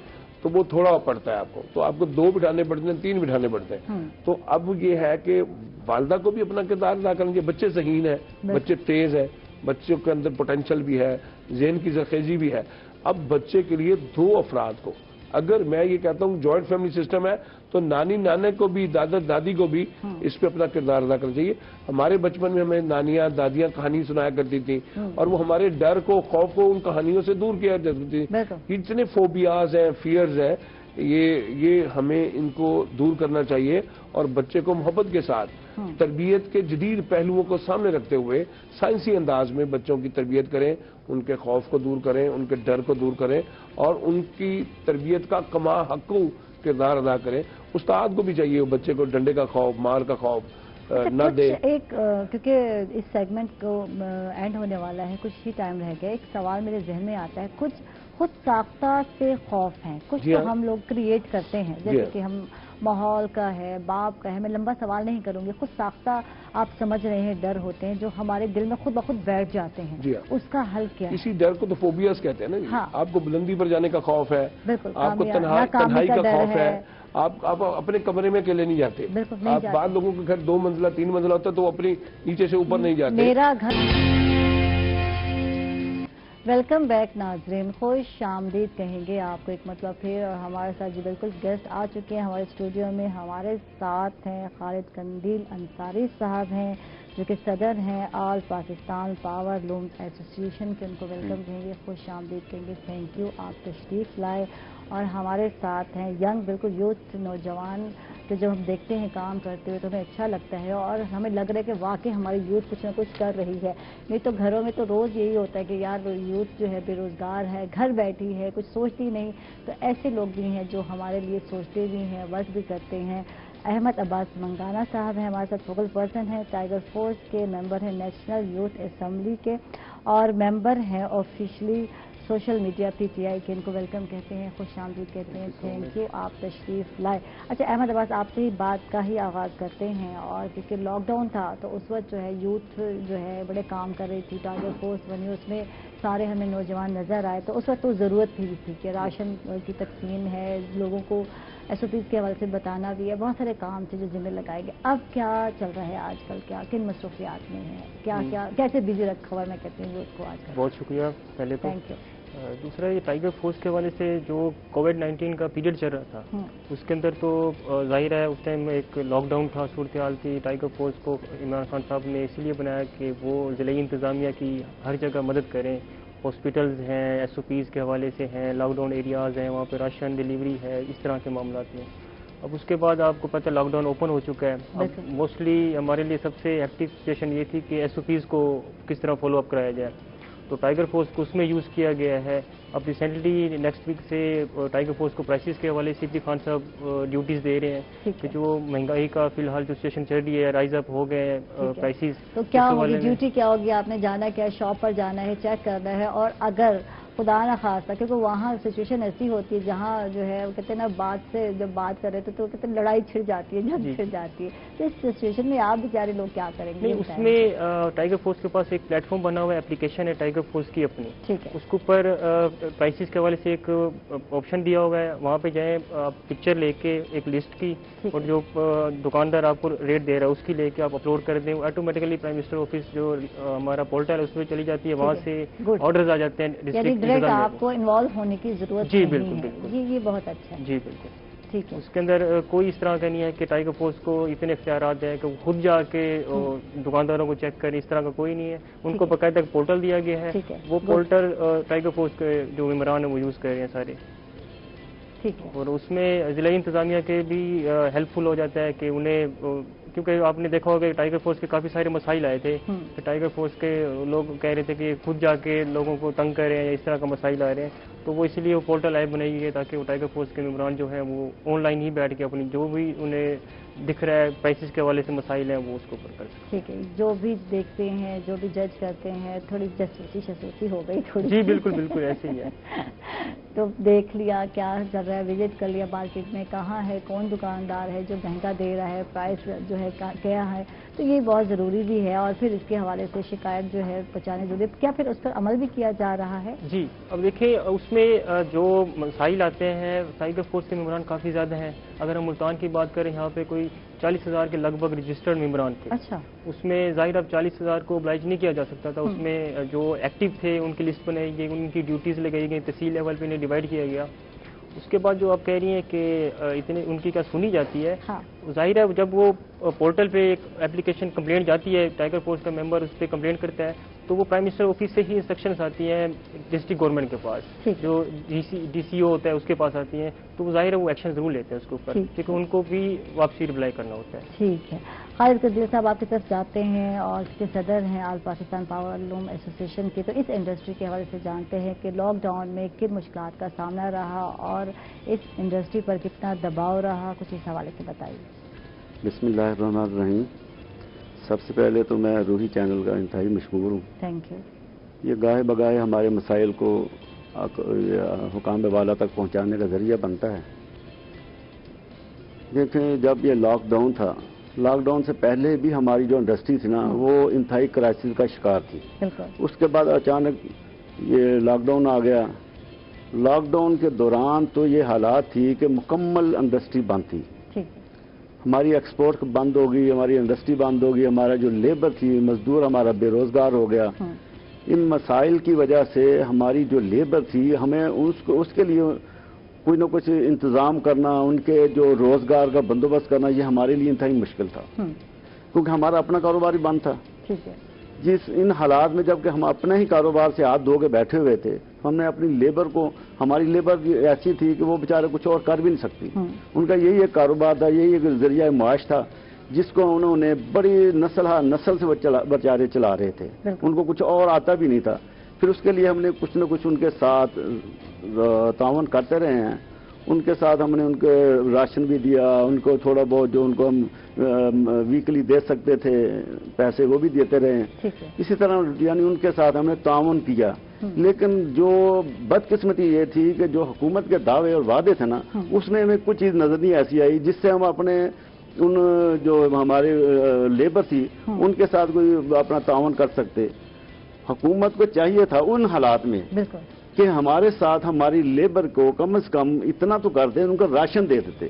C: تو وہ تھوڑا پڑتا ہے آپ کو، تو آپ کو 2 بٹھانے پڑتے ہیں، 3 بٹھانے پڑتے ہیں. تو اب یہ ہے کہ والدہ کو بھی اپنا کردار ادا کرنا چاہیے. بچے ذہین ہیں، بچے تیز ہیں، بچوں کے اندر پوٹینشل بھی ہے، ذہن کی زرخیزی بھی ہے. اب بچے کے لیے 2 افراد کو، اگر میں یہ کہتا ہوں جوائنٹ فیملی سسٹم ہے تو نانی نانے کو بھی، دادا دادی کو بھی اس پہ اپنا کردار ادا کرنا چاہیے. ہمارے بچپن میں ہمیں نانیاں دادیاں کہانی سنایا کرتی تھیں اور وہ ہمارے ڈر کو، خوف کو ان کہانیوں سے دور کیا کرتی تھی. اتنے فوبیاز ہیں، فیئرز ہیں یہ ہمیں ان کو دور کرنا چاہیے اور بچے کو محبت کے ساتھ تربیت کے جدید پہلوؤں کو سامنے رکھتے ہوئے سائنسی انداز میں بچوں کی تربیت کریں، ان کے خوف کو دور کریں، ان کے ڈر کو دور کریں اور ان کی تربیت کا کما حقوں کردار ادا کریں۔ استاد کو بھی چاہیے بچے کو ڈنڈے کا خوف، مار کا خوف نہ دے۔
A: کیونکہ اس سیگمنٹ کو اینڈ ہونے والا ہے، کچھ ہی ٹائم رہ گیا، ایک سوال میرے ذہن میں آتا ہے، کچھ خود ساختہ سے خوف ہیں، کچھ تو ہم لوگ کریٹ کرتے ہیں، جیسے کہ ہم ماحول کا ہے، باپ کا ہے، میں لمبا سوال نہیں کروں گی، خود ساختہ آپ سمجھ رہے ہیں ڈر ہوتے ہیں جو ہمارے دل میں خود بخود بیٹھ جاتے ہیں، اس کا حل کیا ہے؟
C: اسی ڈر کو تو فوبیاز کہتے ہیں نا۔ آپ کو بلندی پر جانے کا خوف ہے،
A: بالکل،
C: آپ کو تنہائی کا خوف ہے، آپ اپنے کمرے میں اکیلے نہیں جاتے، آپ بعض لوگوں کے گھر 2 منزلہ 3 منزلہ ہوتا ہے تو وہ اپنی نیچے سے اوپر نہیں جاتے۔
A: میرا گھر۔ ویلکم بیک ناظرین، خوش آمدید کہیں گے آپ کو ایک مطلب پھر، اور ہمارے ساتھ جو بالکل گیسٹ آ چکے ہیں ہمارے اسٹوڈیو میں، ہمارے ساتھ ہیں خالد قندیل انصاری صاحب ہیں جو کہ صدر ہیں آل پاکستان پاور لومز ایسوسی ایشن کے، ان کو ویلکم کہیں گے، خوش آمدید کہیں گے، تھینک یو آپ تشریف لائے۔ اور ہمارے ساتھ ہیں ینگ بالکل یوتھ نوجوان کہ جب ہم دیکھتے ہیں کام کرتے ہوئے تو ہمیں اچھا لگتا ہے اور ہمیں لگ رہا ہے کہ واقعی ہماری یوتھ کچھ نہ کچھ کر رہی ہے، نہیں تو گھروں میں تو روز یہی ہوتا ہے کہ یار یوتھ جو ہے بے روزگار ہے، گھر بیٹھی ہے، کچھ سوچتی نہیں، تو ایسے لوگ بھی ہیں جو ہمارے لیے سوچتے بھی ہیں، ورک بھی کرتے ہیں۔ احمد عباس منگانا صاحب ہیں ہمارے ساتھ، فوکل پرسن ہیں، ٹائیگر فورس کے ممبر ہیں، نیشنل یوتھ اسمبلی کے، اور ممبر ہیں آفیشلی سوشل میڈیا PTI کے، ان کو ویلکم کہتے ہیں، خوش آمدید کہتے ہیں، تھینک یو آپ تشریف لائے۔ اچھا احمد عباس، آپ سے ہی بات کا ہی آغاز کرتے ہیں، اور کیونکہ لاک ڈاؤن تھا تو اس وقت جو ہے یوتھ جو ہے بڑے کام کر رہی تھی، ٹائیگر فورس بنی، اس میں سارے ہمیں نوجوان نظر آئے، تو اس وقت تو ضرورت بھی تھی کہ راشن کی تقسیم ہے، لوگوں کو SOPs کے حوالے سے بتانا بھی ہے، بہت سارے کام تھے جو ذمہ لگائے گئے۔ اب کیا چل رہا ہے آج کل، کیا کن مصروفیات میں ہے، کیا کیسے بزی رکھا ہوا ہے میں کہتی ہوں یوتھ کو آج کل؟
D: بہت شکریہ پہلے تو،
A: تھینک یو۔
D: دوسرا یہ ٹائیگر فورس کے حوالے سے جو کووڈ-19 کا پیریڈ چل رہا تھا اس کے اندر تو ظاہر ہے اس ٹائم ایک لاک ڈاؤن تھا، صورتحال تھی، ٹائیگر فورس کو عمران خان صاحب نے اسی لیے بنایا کہ وہ ضلعی انتظامیہ کی ہر جگہ مدد کریں، ہاسپٹلز ہیں، SOPs کے حوالے سے ہیں، لاک ڈاؤن ایریاز ہیں وہاں پہ راشن ڈیلیوری ہے، اس طرح کے معاملات میں۔ اب اس کے بعد آپ کو پتہ لاک ڈاؤن اوپن ہو چکا ہے، اب موسٹلی ہمارے لیے سب سے ایکٹیو سچویشن یہ تھی کہ SOPs کو کس طرح فالو اپ کرایا جائے، تو ٹائیگر فورس کو اس میں یوز کیا گیا ہے۔ اب ریسنٹلی نیکسٹ ویک سے ٹائیگر فورس کو پرائسز کے حوالے سے CP خان صاحب ڈیوٹیز دے رہے ہیں کہ جو مہنگائی کا فی الحال جو سچویشن چل رہی ہے، رائز اپ ہو گئے ہیں پرائسز،
A: تو کیا ہوگی ڈیوٹی، کیا ہوگی؟ آپ نے جانا کیا، شاپ پر جانا ہے، چیک کرنا ہے، اور اگر خدا نہ خواستہ، کیونکہ وہاں سچویشن ایسی ہوتی ہے جہاں جو ہے وہ کہتے ہیں نا بات سے جب بات کر رہے تھے تو کہتے ہیں لڑائی چھڑ جاتی ہے، جنگ چھڑ جاتی ہے، تو اس سچویشن میں آپ بیچارے لوگ کیا کریں گے؟
D: نہیں، اس میں ٹائیگر فورس کے پاس ایک پلیٹ فارم بنا ہوا ہے، اپلیکیشن ہے ٹائیگر فورس کی اپنی،
A: ٹھیک ہے،
D: اس کے اوپر پرائسز کے حوالے سے ایک آپشن دیا ہوا ہے، وہاں پہ جائیں آپ پکچر لے کے ایک لسٹ کی، اور جو دکاندار آپ کو ریٹ دے رہا ہے اس کی لے کے آپ اپلوڈ کر دیں، آٹومیٹیکلی پرائم منسٹر آفس جو ہمارا پورٹل ہے اس میں چلی جاتی ہے، وہاں سے آرڈرز آ جاتے ہیں
A: ڈائریکٹ آپ کو انوالو ہونے کی ضرورت
D: جی
A: نہیں
D: بالکل
A: ہے۔
D: بالکل،
A: یہ بہت اچھا ہے،
D: جی بالکل
A: ٹھیک ہے۔
D: اس کے اندر کوئی اس طرح کا نہیں ہے کہ ٹائیگر فورس کو اتنے اختیارات ہیں کہ وہ خود جا کے دکانداروں کو چیک کریں، اس طرح کا کوئی نہیں ہے، ان کو باقاعدہ ایک پورٹل دیا گیا ہے، وہ پورٹل ٹائیگر فورس کے جو ممبران ہیں وہ یوز کر رہے ہیں سارے،
A: ٹھیک ہے،
D: اور اس میں ضلعی انتظامیہ کے بھی ہیلپ فل ہو جاتا ہے کہ انہیں، کیونکہ آپ نے دیکھا ہوگا کہ ٹائیگر فورس کے کافی سارے مسائل آئے تھے کہ ٹائیگر فورس کے لوگ کہہ رہے تھے کہ خود جا کے لوگوں کو تنگ کریں یا اس طرح کا مسائل آ رہے ہیں، تو وہ اسی لیے وہ پورٹل ایپ بنائی گئی ہے تاکہ وہ ٹائیگر فورس کے ممبران جو ہیں وہ آن لائن ہی بیٹھ کے اپنی جو بھی انہیں دکھ رہا ہے پرائسز کے حوالے سے مسائل ہیں وہ اس کو اوپر کر سکتے ہیں۔
A: ٹھیک ہے، جو بھی دیکھتے ہیں، جو بھی جج کرتے ہیں، تھوڑی جاسوسی ہو گئی تھوڑی،
D: جی بالکل بالکل ایسے ہی ہے،
A: تو دیکھ لیا کیا چل رہا ہے، وزٹ کر لیا مارکیٹ میں، کہاں ہے کون دکاندار ہے جو مہنگا دے رہا ہے، پرائس جو ہے کیا ہے، تو یہ بہت ضروری بھی ہے، اور پھر اس کے حوالے سے شکایت جو ہے پہنچانے ضروری ہے، کیا پھر اس پر عمل بھی کیا جا رہا ہے؟
D: جی اب دیکھیں اس میں جو مسائل آتے ہیں ٹائیگر فورس کے ممبران کافی زیادہ ہیں، اگر ہم ملتان کی بات کریں یہاں پہ کوئی 40,000 کے لگ بھگ رجسٹرڈ ممبران تھے،
A: اچھا،
D: اس میں ظاہر اب 40,000 کو oblige نہیں کیا جا سکتا تھا، اس میں جو ایکٹیو تھے ان کی لسٹ بنائی گئی، ان کی ڈیوٹیز لگائی گئی، تحصیل لیول پہ انہیں ڈیوائڈ کیا گیا، اس کے بعد جو آپ کہہ رہی ہیں کہ اتنے ان کی کیا سنی جاتی ہے، ظاہر ہے جب وہ پورٹل پہ ایک اپلیکیشن کمپلینٹ جاتی ہے، ٹائیگر فورس کا ممبر اس پہ کمپلینٹ کرتا ہے تو وہ پرائم منسٹر آفس سے ہی انسٹرکشنز آتی ہیں ڈسٹرکٹ گورنمنٹ کے پاس، جو ڈی سی او ہوتا ہے اس کے پاس آتی ہیں، تو وہ ظاہر ہے وہ ایکشن ضرور لیتے ہیں اس کے اوپر، کیونکہ ان کو بھی واپسی رپلائی کرنا ہوتا ہے.
A: ٹھیک ہے، خالد قدیر صاحب آپ کی طرف جاتے ہیں اور کے صدر ہیں آل پاکستان پاور لوم ایسوسیشن کے، تو اس انڈسٹری کے حوالے سے جانتے ہیں کہ لاک ڈاؤن میں کن مشکلات کا سامنا رہا اور اس انڈسٹری پر کتنا دباؤ رہا، کچھ اس حوالے سے بتائیے.
E: بسم اللہ الرحمن الرحیم. سب سے پہلے تو میں روحی چینل کا انتہائی مشکور ہوں.
A: Thank you.
E: یہ گاہے بگاہے ہمارے مسائل کو حکام والا تک پہنچانے کا ذریعہ بنتا ہے. دیکھیں، جب یہ لاک ڈاؤن تھا، لاک ڈاؤن سے پہلے بھی ہماری جو انڈسٹری تھی نا وہ انتہائی کرائسس کا شکار تھی. اس کے بعد اچانک یہ لاک ڈاؤن آ گیا. لاک ڈاؤن کے دوران تو یہ حالات تھی کہ مکمل انڈسٹری بند تھی. ہماری ایکسپورٹ بند ہو گئی، ہماری انڈسٹری بند ہو گئی، ہمارا جو لیبر تھی، مزدور ہمارا بے روزگار ہو گیا. ان مسائل کی وجہ سے ہماری جو لیبر تھی، ہمیں اس کے لیے کوئی نہ کچھ انتظام کرنا، ان کے جو روزگار کا بندوبست کرنا، یہ ہمارے لیے انتہائی مشکل تھا، کیونکہ ہمارا اپنا کاروبار ہی بند تھا. ان حالات میں جب کہ ہم اپنے ہی کاروبار سے ہاتھ دھو کے بیٹھے ہوئے تھے، ہم نے اپنی لیبر کو، ہماری لیبر ایسی تھی کہ وہ بیچارے کچھ اور کر بھی نہیں سکتی. ان کا یہی ایک کاروبار تھا، یہی ایک ذریعہ معاش تھا جس کو انہوں نے بڑی نسل سے بیچارے چلا رہے تھے. ان کو کچھ اور آتا بھی نہیں تھا. پھر اس کے لیے ہم نے کچھ نہ کچھ ان کے ساتھ تعاون کرتے رہے ہیں. ان کے ساتھ ہم نے ان کے راشن بھی دیا، ان کو تھوڑا بہت جو ان کو ہم ویکلی دے سکتے تھے پیسے وہ بھی دیتے رہے. اسی طرح یعنی ان کے ساتھ ہم نے تعاون کیا. لیکن جو بدقسمتی یہ تھی کہ جو حکومت کے دعوے اور وعدے تھے نا، اس میں ہمیں کچھ چیز نظر نہیں ایسی آئی جس سے ہم اپنے ان جو ہمارے لیبر تھی ان کے ساتھ کوئی اپنا تعاون کر سکتے. حکومت کو چاہیے تھا ان حالات میں کہ ہمارے ساتھ ہماری لیبر کو کم از کم اتنا تو کر دیں، ان کا راشن دے دیتے.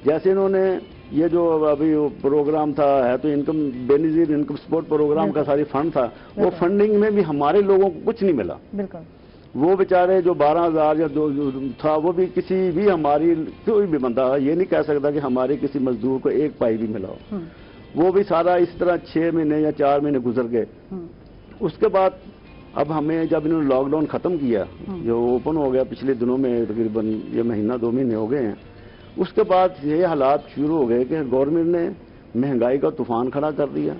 E: جیسے انہوں نے یہ جو ابھی پروگرام تھا ہے تو انکم بے نظیر انکم سپورٹ پروگرام کا ساری فنڈ تھا، وہ فنڈنگ میں بھی ہمارے لوگوں کو کچھ نہیں ملا. وہ بیچارے جو 12,000 یا تھا وہ بھی کسی بھی ہماری کوئی بھی بندہ یہ نہیں کہہ سکتا کہ ہمارے کسی مزدور کو ایک پائی بھی ملا ہو. وہ بھی سارا اس طرح 6 مہینے یا 4 مہینے گزر گئے. اس کے بعد اب ہمیں جب انہوں نے لاک ڈاؤن ختم کیا، جو اوپن ہو گیا پچھلے دنوں میں، تقریباً یہ مہینہ 2 مہینے ہو گئے ہیں، اس کے بعد یہ حالات شروع ہو گئے کہ گورنمنٹ نے مہنگائی کا طوفان کھڑا کر دیا.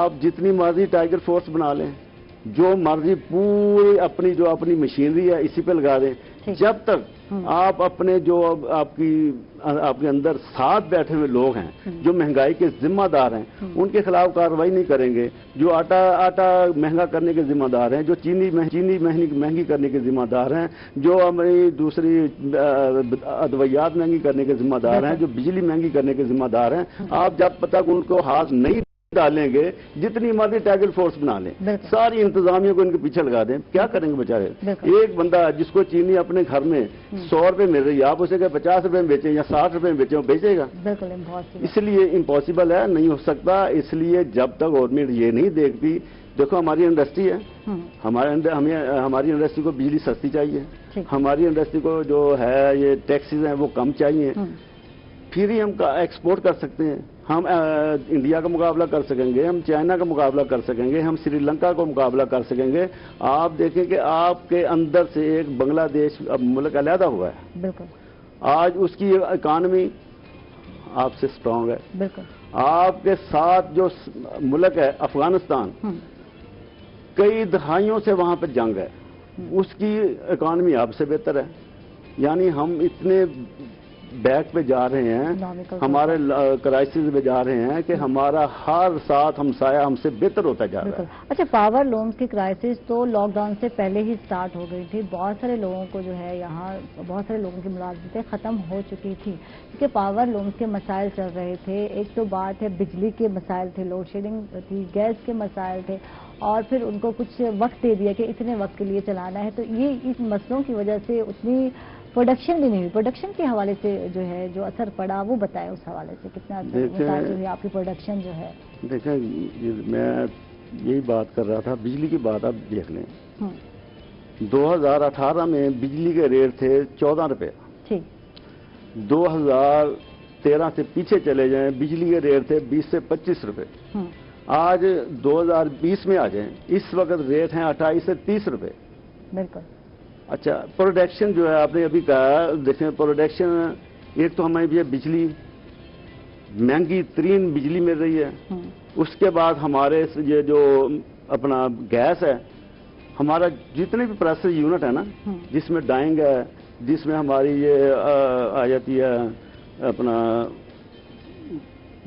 E: آپ جتنی مرضی ٹائیگر فورس بنا لیں، جو مرضی پوری اپنی مشینری ہے اسی پہ لگا دیں، جب تک آپ اپنے جو آپ کے اندر ساتھ بیٹھے ہوئے لوگ ہیں جو مہنگائی کے ذمہ دار ہیں ان کے خلاف کارروائی نہیں کریں گے، جو آٹا مہنگا کرنے کے ذمہ دار ہیں، جو چینی مہنگی کرنے کے ذمہ دار ہیں، جو ہماری دوسری ادویات مہنگی کرنے کے ذمہ دار ہیں، جو بجلی مہنگی کرنے کے ذمہ دار ہیں، آپ جب تک ان کو ہاتھ نہیں ڈالیں گے، جتنی مرضی ٹائیگر فورس بنا لیں، ساری انتظامیہ کو ان کے پیچھے لگا دیں، کیا کریں گے بیچارے؟ ایک بندہ جس کو چینی اپنے گھر میں 100 روپے مل رہی ہے، آپ اسے کہ 50 روپے میں بیچیں یا 60 روپے میں بیچیں، وہ بیچے گا؟ اس لیے امپاسبل ہے، نہیں ہو سکتا. اس لیے جب تک گورنمنٹ یہ نہیں دیکھتی، دیکھو ہماری انڈسٹری ہے، ہماری انڈسٹری کو بجلی سستی چاہیے، ہماری انڈسٹری کو جو ہے یہ ٹیکسز ہیں وہ کم چاہیے، پھر ہی ہم ایکسپورٹ کر سکتے ہیں. ہم انڈیا کا مقابلہ کر سکیں گے، ہم چائنا کا مقابلہ کر سکیں گے، ہم سری لنکا کا مقابلہ کر سکیں گے. آپ دیکھیں کہ آپ کے اندر سے ایک بنگلہ دیش ملک علیحدہ ہوا ہے، آج اس کی اکانومی آپ سے سٹرانگ ہے. آپ کے ساتھ جو ملک ہے افغانستان، کئی دہائیوں سے وہاں پہ جنگ ہے، اس کی اکانومی آپ سے بہتر ہے. یعنی ہم اتنے بیک پہ جا رہے ہیں، ہمارے کرائسس پہ جا رہے ہیں کہ ہمارا ہر ساتھ ہمسایہ ہم سے بہتر ہوتا جا رہا ہے.
A: اچھا، پاور لومز کی کرائسس تو لاک ڈاؤن سے پہلے ہی سٹارٹ ہو گئی تھی. بہت سارے لوگوں کو جو ہے یہاں بہت سارے لوگوں کی ملازمتیں ختم ہو چکی تھی کیونکہ پاور لومز کے مسائل چل رہے تھے. ایک تو بات ہے بجلی کے مسائل تھے، لوڈ شیڈنگ تھی، گیس کے مسائل تھے، اور پھر ان کو کچھ وقت دے دیا کہ اتنے وقت کے لیے چلانا ہے. تو یہ اس مسئلوں کی وجہ سے اتنی پروڈکشن بھی نہیں ہوئی. پروڈکشن کے حوالے سے جو ہے جو اثر پڑا وہ بتائیں، اس حوالے سے کتنا اثر جو ہے آپ کی پروڈکشن جو ہے؟
E: دیکھیں، میں یہی بات کر رہا تھا، بجلی کی بات آپ دیکھ لیں. 2018 میں بجلی کے ریٹ تھے 14 روپے. 2013 سے پیچھے چلے جائیں، بجلی کے ریٹ تھے 20 سے 25 روپے. آج 2020 میں آ جائیں، اس وقت ریٹ ہیں 28 سے 30 روپے.
A: بالکل.
E: اچھا پروڈکشن جو ہے آپ نے ابھی کہا، دیکھیں پروڈکشن ایک تو ہمیں یہ بجلی مہنگی ترین بجلی مل رہی ہے. اس کے بعد ہمارے یہ جو اپنا گیس ہے، ہمارا جتنے بھی پریسر یونٹ ہے نا، جس میں ڈائنگ ہے، جس میں ہماری یہ آ جاتی ہے اپنا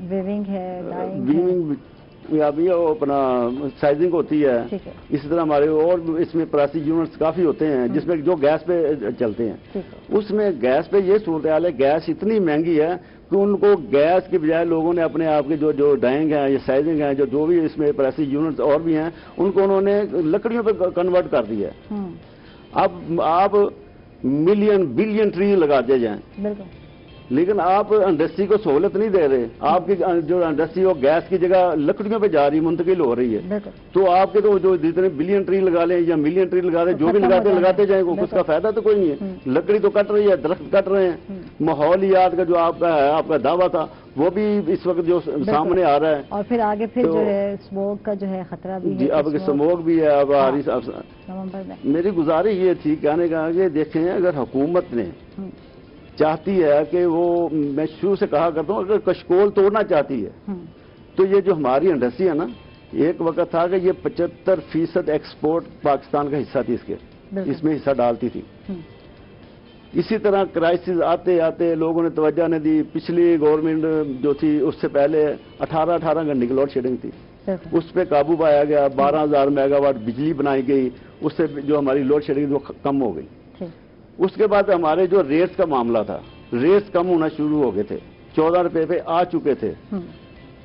A: ویونگ ہے،
E: ویونگ ابھی اپنا سائزنگ ہوتی ہے، اسی طرح ہمارے اور اس میں پریسر یونٹس کافی ہوتے ہیں جس میں جو گیس پہ چلتے ہیں. اس میں گیس پہ یہ صورتحال ہے، گیس اتنی مہنگی ہے کہ ان کو گیس کے بجائے لوگوں نے اپنے آپ کے جو ڈائنگ ہیں، یہ سائزنگ ہیں، جو بھی اس میں پریسر یونٹس اور بھی ہیں، ان کو انہوں نے لکڑیوں پہ کنورٹ کر دیا ہے. اب آپ ملین بلین ٹری لگاتے جائیں، لیکن آپ انڈسٹری کو سہولت نہیں دے رہے. آپ کی جو انڈسٹری وہ گیس کی جگہ لکڑیوں پہ جا رہی منتقل ہو رہی ہے، تو آپ کے تو جو جتنے بلین ٹری لگا لیں یا ملین ٹری لگا لیں، جو بھی لگاتے جائیں گے اس کا فائدہ تو کوئی نہیں ہے. لکڑی تو کٹ رہی ہے، درخت کٹ رہے ہیں. ماحولیات کا جو آپ کا ہے، آپ کا دعویٰ تھا، وہ بھی اس وقت جو سامنے آ رہا ہے.
A: اور پھر آگے پھر جو ہے اسموک کا جو ہے خطرہ بھی ہے.
E: جی اب اسموک بھی ہے. اب میری گزارش یہ تھی کہنے کا کہ دیکھیں اگر حکومت نے چاہتی ہے کہ وہ، میں شروع سے کہا کرتا ہوں، اگر کشکول توڑنا چاہتی ہے تو یہ جو ہماری انڈسٹری ہے نا، ایک وقت تھا کہ یہ 75% ایکسپورٹ پاکستان کا حصہ تھی، اس میں حصہ ڈالتی تھی. اسی طرح کرائسس آتے آتے لوگوں نے توجہ نہیں دی. پچھلی گورنمنٹ جو تھی اس سے پہلے 18 گھنٹے کی لوڈ شیڈنگ تھی، اس پہ قابو پایا گیا. 12,000 میگا واٹ بجلی بنائی گئی، اس سے جو ہماری لوڈ شیڈنگ وہ کم ہو گئی. اس کے بعد ہمارے جو ریٹس کا معاملہ تھا، ریٹس کم ہونا شروع ہو گئے تھے، 14 روپے پہ آ چکے تھے.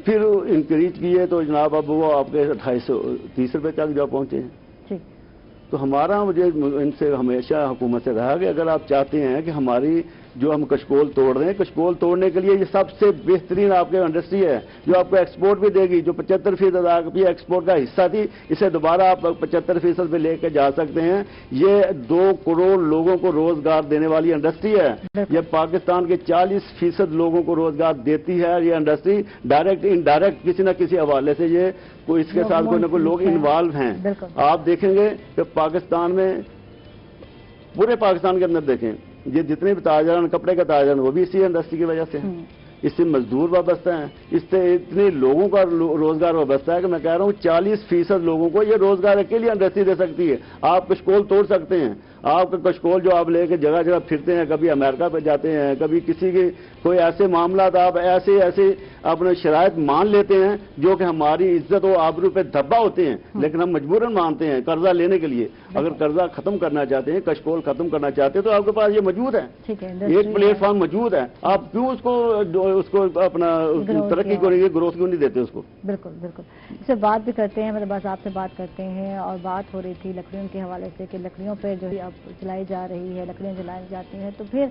E: پھر انکریج کیے تو جناب اب وہ آپ کے 2830 روپے تک جو پہنچے ہیں. تو ہمارا مجھے ان سے ہمیشہ حکومت سے رہا کہ اگر آپ چاہتے ہیں کہ ہماری جو ہم کشکول توڑ رہے ہیں، کشکول توڑنے کے لیے یہ سب سے بہترین آپ کے انڈسٹری ہے جو آپ کو ایکسپورٹ بھی دے گی. جو 75% آپ کی ایکسپورٹ کا حصہ تھی، اسے دوبارہ آپ 75% پہ لے کے جا سکتے ہیں. یہ 2 کروڑ لوگوں کو روزگار دینے والی انڈسٹری ہے. یہ پاکستان کے 40% لوگوں کو روزگار دیتی ہے. یہ انڈسٹری ڈائریکٹ انڈائریکٹ کسی نہ کسی حوالے سے یہ کوئی اس کے ساتھ کوئی نہ کوئی لوگ انوالو ہیں. آپ دیکھیں گے کہ پاکستان میں، پورے پاکستان کے اندر دیکھیں، یہ جتنے بھی تاجران، کپڑے کے تاجران، وہ بھی اسی انڈسٹری کی وجہ سے ہیں. اس سے مزدور وابستہ ہیں، اس سے اتنے لوگوں کا روزگار وابستہ ہے کہ میں کہہ رہا ہوں 40% لوگوں کو یہ روزگار اکیلی انڈسٹری دے سکتی ہے. آپ کشکول توڑ سکتے ہیں. آپ کا کشکول جو آپ لے کے جگہ جگہ پھرتے ہیں، کبھی امریکہ پہ جاتے ہیں، کبھی کسی کے کوئی ایسے معاملات، آپ ایسے اپنے شرائط مان لیتے ہیں جو کہ ہماری عزت و آبرو پہ دھبا ہوتے ہیں، لیکن ہم مجبوراً مانتے ہیں قرضہ لینے کے لیے. اگر قرضہ ختم کرنا چاہتے ہیں، کشکول ختم کرنا چاہتے ہیں، تو آپ کے پاس یہ موجود ہے، ایک پلیٹ فارم موجود ہے. آپ کیوں اس کو اپنا ترقی کو نہیں، گروتھ کیوں نہیں دیتے اس کو؟
A: بالکل بالکل. اس سے بات بھی کرتے ہیں، مطلب بس آپ سے بات کرتے ہیں. اور بات ہو رہی تھی لکڑیوں کے حوالے سے کہ لکڑیوں پہ جو اب جلائی جا رہی ہے، لکڑیاں جلائی جاتی ہیں، تو پھر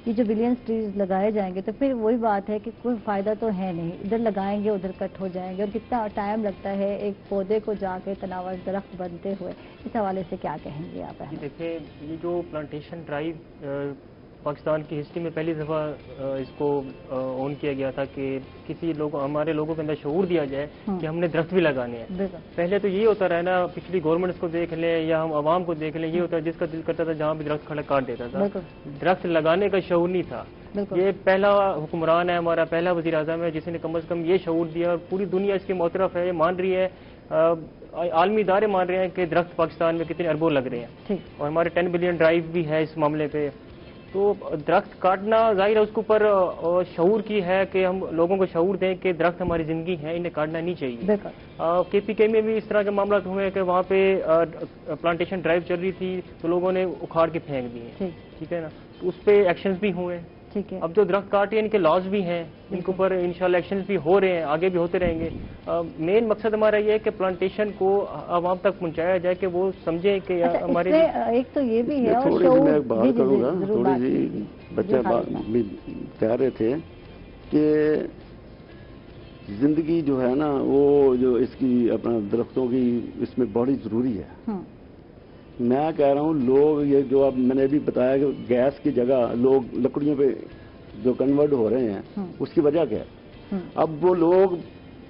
A: یہ جو بلینس ٹریز لگائے جائیں گے تو پھر وہی بات ہے کہ کوئی فائدہ تو ہے نہیں. ادھر لگائیں گے ادھر کٹ ہو جائیں گے، اور کتنا ٹائم لگتا ہے ایک پودے کو جا کے تناور درخت بنتے ہوئے. اس حوالے سے کیا کہیں گے آپ؟
D: دیکھیں، یہ جو پلانٹیشن ڈرائیو پاکستان کی ہسٹری میں پہلی دفعہ اس کو آن کیا گیا تھا کہ کسی ہمارے لوگوں کے اندر شعور دیا جائے کہ ہم نے درخت بھی لگانے ہیں. پہلے تو یہ ہوتا رہا نا، پچھلی گورنمنٹس کو دیکھ لیں یا ہم عوام کو دیکھ لیں، یہ ہوتا ہے جس کا دل کرتا تھا جہاں بھی درخت کھڑا کاٹ دیتا تھا. درخت لگانے کا شعور نہیں تھا. یہ پہلا حکمران ہے ہمارا، پہلا وزیر اعظم ہے جس نے کم از کم یہ شعور دیا، اور پوری دنیا اس کے معترف ہے، مان رہی ہے، عالمی ادارے مان رہے ہیں کہ درخت پاکستان میں کتنے اربوں لگ رہے ہیں. اور ہمارے 10 بلین ڈرائیو بھی ہے اس معاملے پہ. تو درخت کاٹنا ظاہر ہے اس کے اوپر شعور کی ہے کہ ہم لوگوں کو شعور دیں کہ درخت ہماری زندگی ہے، انہیں کاٹنا نہیں چاہیے. KPK میں بھی اس طرح کے معاملات ہوئے کہ وہاں پہ پلانٹیشن ڈرائیو چل رہی تھی تو لوگوں نے اکھاڑ کے پھینک دیے، ٹھیک ہے نا. تو اس پہ ایکشنز بھی ہوئے. اب جو درخت کاٹے ان کے لاز بھی ہیں، ان کے اوپر انشاءاللہ ایکشنز بھی ہو رہے ہیں، آگے بھی ہوتے رہیں گے. مین مقصد ہمارا یہ ہے کہ پلانٹیشن کو عوام تک پہنچایا جائے کہ وہ سمجھیں کہ ہمارے
A: ایک تو یہ بھی ہے.
E: تھوڑی سی میں بات کروں گا، تھوڑی سی بچہ کہہ رہے تھے کہ زندگی جو ہے نا، وہ جو اس کی اپنا درختوں کی اس میں بڑی ضروری ہے. میں کہہ رہا ہوں لوگ یہ جو اب میں نے بھی بتایا کہ گیس کی جگہ لوگ لکڑیوں پہ جو کنورٹ ہو رہے ہیں، اس کی وجہ کیا ہے؟ اب وہ لوگ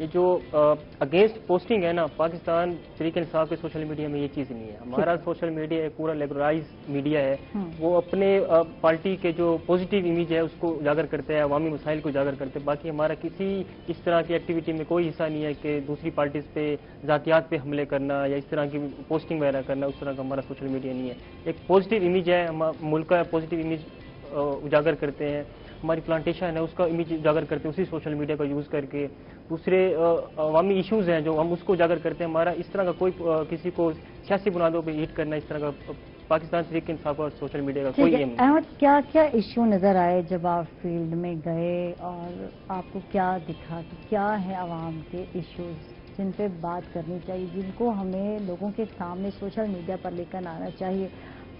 D: یہ جو اگینسٹ پوسٹنگ ہے نا، پاکستان تحریک انصاف کے سوشل میڈیا میں یہ چیز نہیں ہے. ہمارا سوشل میڈیا ایک پورا لیبرلائز میڈیا ہے. وہ اپنے پارٹی کے جو پازیٹیو امیج ہے اس کو اجاگر کرتے ہیں، عوامی مسائل کو اجاگر کرتے ہیں. باقی ہمارا کسی اس طرح کی ایکٹیویٹی میں کوئی حصہ نہیں ہے کہ دوسری پارٹیز پہ ذاتیات پہ حملے کرنا یا اس طرح کی پوسٹنگ وغیرہ کرنا. اس طرح کا ہمارا سوشل میڈیا نہیں ہے. ایک پازیٹیو امیج ہے، ہم ملک کا پازیٹیو امیج اجاگر کرتے ہیں. ہماری پلانٹیشن ہے اس کا امیج اجاگر کرتے ہیں اسی سوشل میڈیا کا یوز کر کے. دوسرے عوامی ایشوز ہیں جو ہم اس کو اجاگر کرتے ہیں. ہمارا اس طرح کا کوئی کسی کو سیاسی بنیادوں پہ ہیٹ کرنا، اس طرح کا پاکستان تحریک انصاف اور سوشل میڈیا کا کوئی ایم نہیں.
A: احمد، کیا کیا ایشو نظر آئے جب آپ فیلڈ میں گئے اور آپ کو کیا دکھا کہ کیا ہے عوام کے ایشوز جن پہ بات کرنی چاہیے، جن کو ہمیں لوگوں کے سامنے سوشل میڈیا پر لے کر آنا چاہیے؟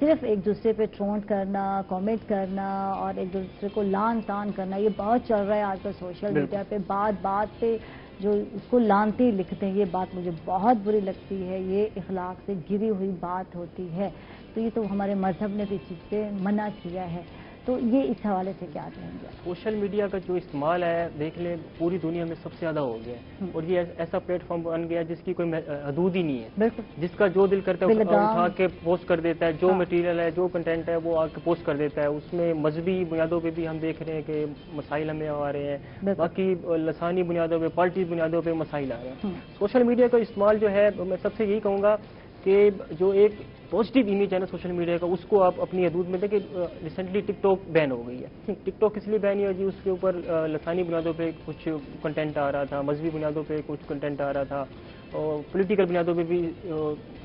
A: صرف ایک دوسرے پہ ٹرونٹ کرنا، کامنٹ کرنا اور ایک دوسرے کو لان تان کرنا، یہ بہت چل رہا ہے آج کل سوشل میڈیا پہ. بات بات پہ جو اس کو لانتی لکھتے ہیں، یہ بات مجھے بہت بری لگتی ہے. یہ اخلاق سے گری ہوئی بات ہوتی ہے. تو یہ تو ہمارے مذہب نے بھی اس چیز سے منع کیا ہے. تو یہ اس حوالے سے کیا کہیں گے؟
D: سوشل میڈیا کا جو استعمال ہے دیکھ لیں پوری دنیا میں سب سے زیادہ ہو گیا ہے، اور یہ ایسا پلیٹ فارم بن گیا جس کی کوئی حدود ہی نہیں ہے.
A: بالکل.
D: جس کا جو دل کرتا ہے اٹھا کے پوسٹ کر دیتا ہے. جو مٹیریل ہے، جو کنٹینٹ ہے وہ آ کے پوسٹ کر دیتا ہے. اس میں مذہبی بنیادوں پہ بھی ہم دیکھ رہے ہیں کہ مسائل ہمیں آ رہے ہیں، باقی لسانی بنیادوں پہ، پارٹی بنیادوں پہ مسائل آ رہے ہیں. سوشل میڈیا کا استعمال جو ہے میں سب سے یہی کہوں گا کہ جو ایک پازیٹیو امیج ہے نا سوشل میڈیا کا، اس کو آپ اپنی حدود میں دیکھیں. ریسنٹلی ٹک ٹاک بین ہو گئی ہے. ٹک ٹاک اس لیے بین ہوا جی اس کے اوپر لسانی بنیادوں پہ کچھ کنٹینٹ آ رہا تھا، مذہبی بنیادوں پہ کچھ کنٹینٹ آ رہا تھا، اور پولیٹیکل بنیادوں پہ بھی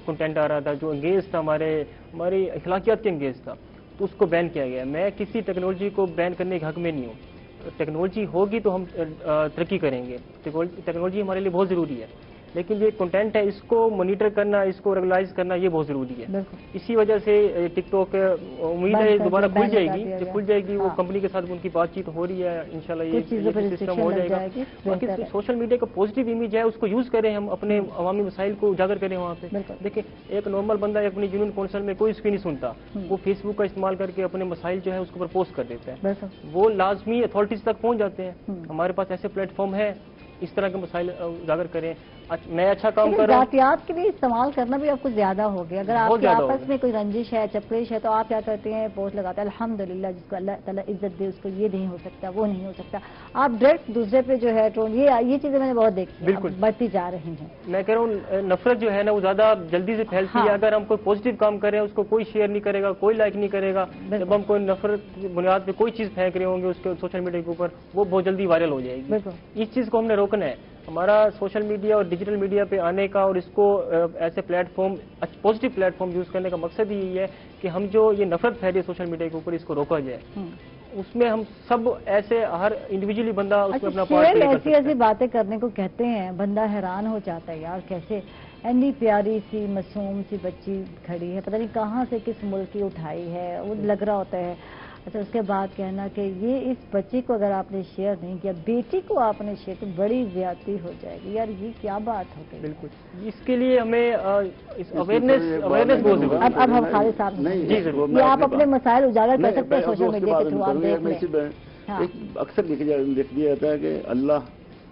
D: کنٹینٹ آ رہا تھا جو انگیز تھا، ہماری اخلاقیات کے انگیز تھا. تو اس کو بین کیا گیا. میں کسی ٹیکنالوجی کو بین کرنے کے حق میں نہیں ہوں. ٹیکنالوجی ہوگی تو ہم ترقی کریں گے. ٹیکنالوجی ہمارے لیے بہت ضروری ہے، لیکن یہ کنٹینٹ ہے اس کو مانیٹر کرنا، اس کو ریگولائز کرنا یہ بہت ضروری ہے. اسی وجہ سے ٹک ٹاک امید ہے دوبارہ کھل جائے گی. جب کھل جائے گی وہ کمپنی کے ساتھ ان کی بات چیت ہو رہی ہے، انشاءاللہ یہ سسٹم ہو جائے گا. باقی سوشل میڈیا کا پازیٹیو امیج ہے اس کو یوز کریں، ہم اپنے عوامی مسائل کو اجاگر کریں وہاں پہ. دیکھیں ایک نارمل بندہ اپنی یونین کونسل میں کوئی اس کی نہیں سنتا، وہ فیس بک کا استعمال کر کے اپنے مسائل جو ہے اس کے اوپر پوسٹ کر دیتا ہے. وہ لازمی اتھارٹیز تک پہنچ جاتے ہیں. ہمارے پاس ایسے پلیٹ فارم ہے، اس طرح کے مسائل اجاگر کریں. میں اچھا کام کر رہا ہوں.
A: ذاتیات کے لیے استعمال کرنا بھی آپ کو زیادہ ہو گیا. اگر آپ کے آپس میں کوئی رنجش ہے، چپریش ہے، تو آپ کیا کرتے ہیں؟ پوسٹ لگاتے ہیں الحمدللہ جس کو اللہ تعالیٰ عزت دے، اس کو یہ نہیں ہو سکتا، وہ نہیں ہو سکتا. آپ ڈائریکٹ دوسرے پہ جو ہے یہ چیزیں میں نے بہت دیکھی ہیں، بڑھتی جا رہی ہیں.
D: میں کہہ رہا ہوں نفرت جو ہے نا وہ زیادہ جلدی سے پھیلتی ہے. اگر ہم کوئی پازیٹیو کام کر رہے ہیں اس کو کوئی شیئر نہیں کرے گا، کوئی لائک نہیں کرے گا. جب ہم کوئی نفرت بنیاد پہ کوئی چیز پھینک رہے ہوں گے اس کے سوشل میڈیا کے اوپر، وہ بہت جلدی وائرل ہو جائے گی. اس چیز کو ہم نے روکنا ہے. ہمارا سوشل میڈیا اور ڈیجیٹل میڈیا پہ آنے کا اور اس کو ایسے plate form, positive plate form use کرنے کا مقصد ہی یہی ہے کہ ہم جو یہ نفرت پھیلی ہے سوشل میڈیا کے اوپر اس کو روکا جائے. اس میں ہم سب ایسے ہر انڈیویجولی بندہ اس میں اپنا پارٹ لے کر سکتا ہے.
A: ایسی باتیں کرنے کو کہتے ہیں، بندہ حیران ہو جاتا ہے یار کیسے اتنی پیاری سی معصوم سی بچی کھڑی ہے، پتہ نہیں کہاں سے کس ملک کی اٹھائی ہے، وہ لگ رہا ہوتا ہے. اچھا اس کے بعد کہنا کہ یہ اس بچی کو اگر آپ نے شیئر نہیں کیا، بیٹی کو آپ نے شیئر کیا، بڑی زیادتی ہو جائے گی. یار یہ کیا بات ہو گئی؟
D: بالکل اس کے لیے ہمیں اویئرنیس بہت ضروری ہے.
A: اب ہم خالد صاحب
D: جی ضرور
A: یہ آپ اپنے مسائل اجاگر کر سکتے ہیں سوشل میڈیا کے تھرو. آپ دیکھ لیں
E: اکثر لکھ دیا جاتا ہے کہ اللہ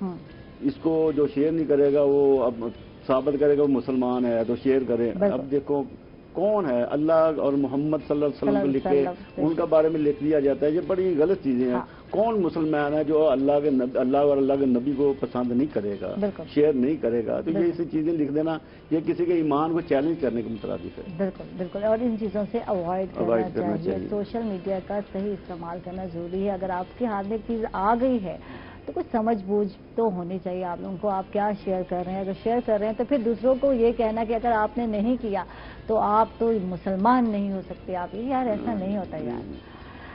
E: اس کو جو شیئر نہیں کرے گا وہ اب ثابت کرے گا وہ مسلمان ہے تو شیئر کرے. اب دیکھو کون ہے اللہ اور محمد صلی اللہ علیہ وسلم کو لکھ کے ان کا بارے میں لکھ دیا جاتا ہے. یہ بڑی غلط چیزیں ہیں. کون مسلمان ہے جو اللہ اور اللہ کے نبی کو پسند نہیں کرے گا، شیئر نہیں کرے گا؟ تو یہ ایسی چیزیں لکھ دینا یہ کسی کے ایمان کو چیلنج کرنے کے مترادف ہے.
A: بالکل بالکل. اور ان چیزوں سے اوائڈ کرنا چاہیے. سوشل میڈیا کا صحیح استعمال کرنا ضروری ہے. اگر آپ کے ہاتھ میں چیز آ گئی ہے تو کچھ سمجھ بوجھ تو ہونی چاہیے آپ لوگوں کو. آپ کیا شیئر کر رہے ہیں؟ اگر شیئر کر رہے ہیں تو پھر دوسروں کو یہ کہنا کہ اگر آپ نے نہیں کیا تو آپ تو مسلمان نہیں ہو سکتے. آپ یار ایسا نہیں ہوتا یار.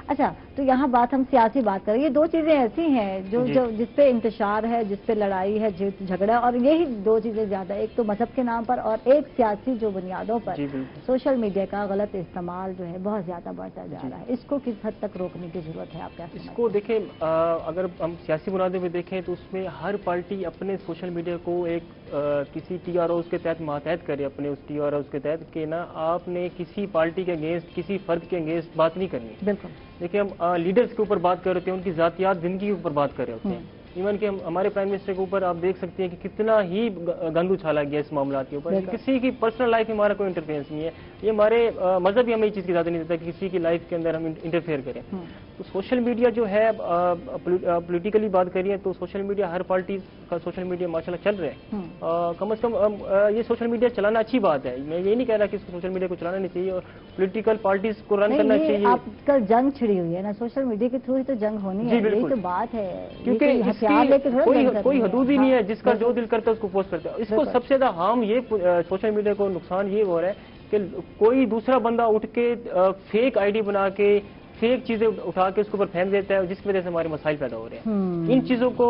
A: اچھا تو یہاں بات ہم سیاسی بات کریں. یہ دو چیزیں ایسی ہیں جو جس پہ انتشار ہے، جس پہ لڑائی ہے، جھگڑا، اور یہی دو چیزیں زیادہ، ایک تو مذہب کے نام پر اور ایک سیاسی جو بنیادوں پر سوشل میڈیا کا غلط استعمال جو ہے بہت زیادہ بڑھتا جا رہا ہے. اس کو کس حد تک روکنے کی ضرورت ہے؟ آپ کیا
D: اس کو دیکھیں اگر ہم سیاسی بنیادوں پہ دیکھیں تو اس میں ہر پارٹی اپنے سوشل میڈیا کو ایک کسی ٹی آر اوز کے تحت ماتحت کرے، اپنے اس ٹی آر اوز کے تحت کہ نا آپ نے کسی پارٹی کے اگینسٹ، کسی فرد کے اگینسٹ بات نہیں کرنی.
A: بالکل.
D: دیکھیں ہم لیڈرز کے اوپر بات کر رہے ہوتے ہیں، ان کی ذاتیات زندگی کے اوپر بات کر رہے ہوتے ہیں. ایون کہ ہمارے پرائم منسٹر کے اوپر آپ دیکھ سکتے ہیں کہ کتنا ہی گند اچھالا گیا اس معاملات کے اوپر. کسی کی پرسنل لائف میں ہمارا کوئی انٹرفیئرنس نہیں ہے. یہ ہمارے مذہب بھی ہمیں یہ چیز کی اجازت نہیں دیتا کہ کسی کی لائف کے اندر ہم انٹرفیئر کریں. تو سوشل میڈیا جو ہے پولیٹیکلی بات کریے تو سوشل میڈیا ہر پارٹی کا سوشل میڈیا ماشاءاللہ چل رہے ہیں. کم از کم یہ سوشل میڈیا چلانا اچھی بات ہے. میں یہ نہیں کہہ رہا کہ سوشل میڈیا کو چلانا نہیں چاہیے اور پولیٹیکل پارٹیز کو رن کرنا چاہیے.
A: آپ کل جنگ چھڑی ہوئی ہے نا سوشل میڈیا کے تھرو ہی تو جنگ ہونی ہے. یہی تو بات ہے
D: کیونکہ کوئی حدود ہی نہیں ہے. جس کا جو دل کرتا ہے اس کو پوسٹ کرتا ہے. اس کو سب سے زیادہ ہارم یہ سوشل میڈیا کو نقصان یہ ہو رہا ہے کہ کوئی دوسرا بندہ اٹھ کے فیک آئی ڈی بنا کے فیک چیزیں اٹھا کے اس کے اوپر پھینک دیتا ہے جس کی وجہ سے ہمارے مسائل پیدا ہو رہے ہیں. ان چیزوں کو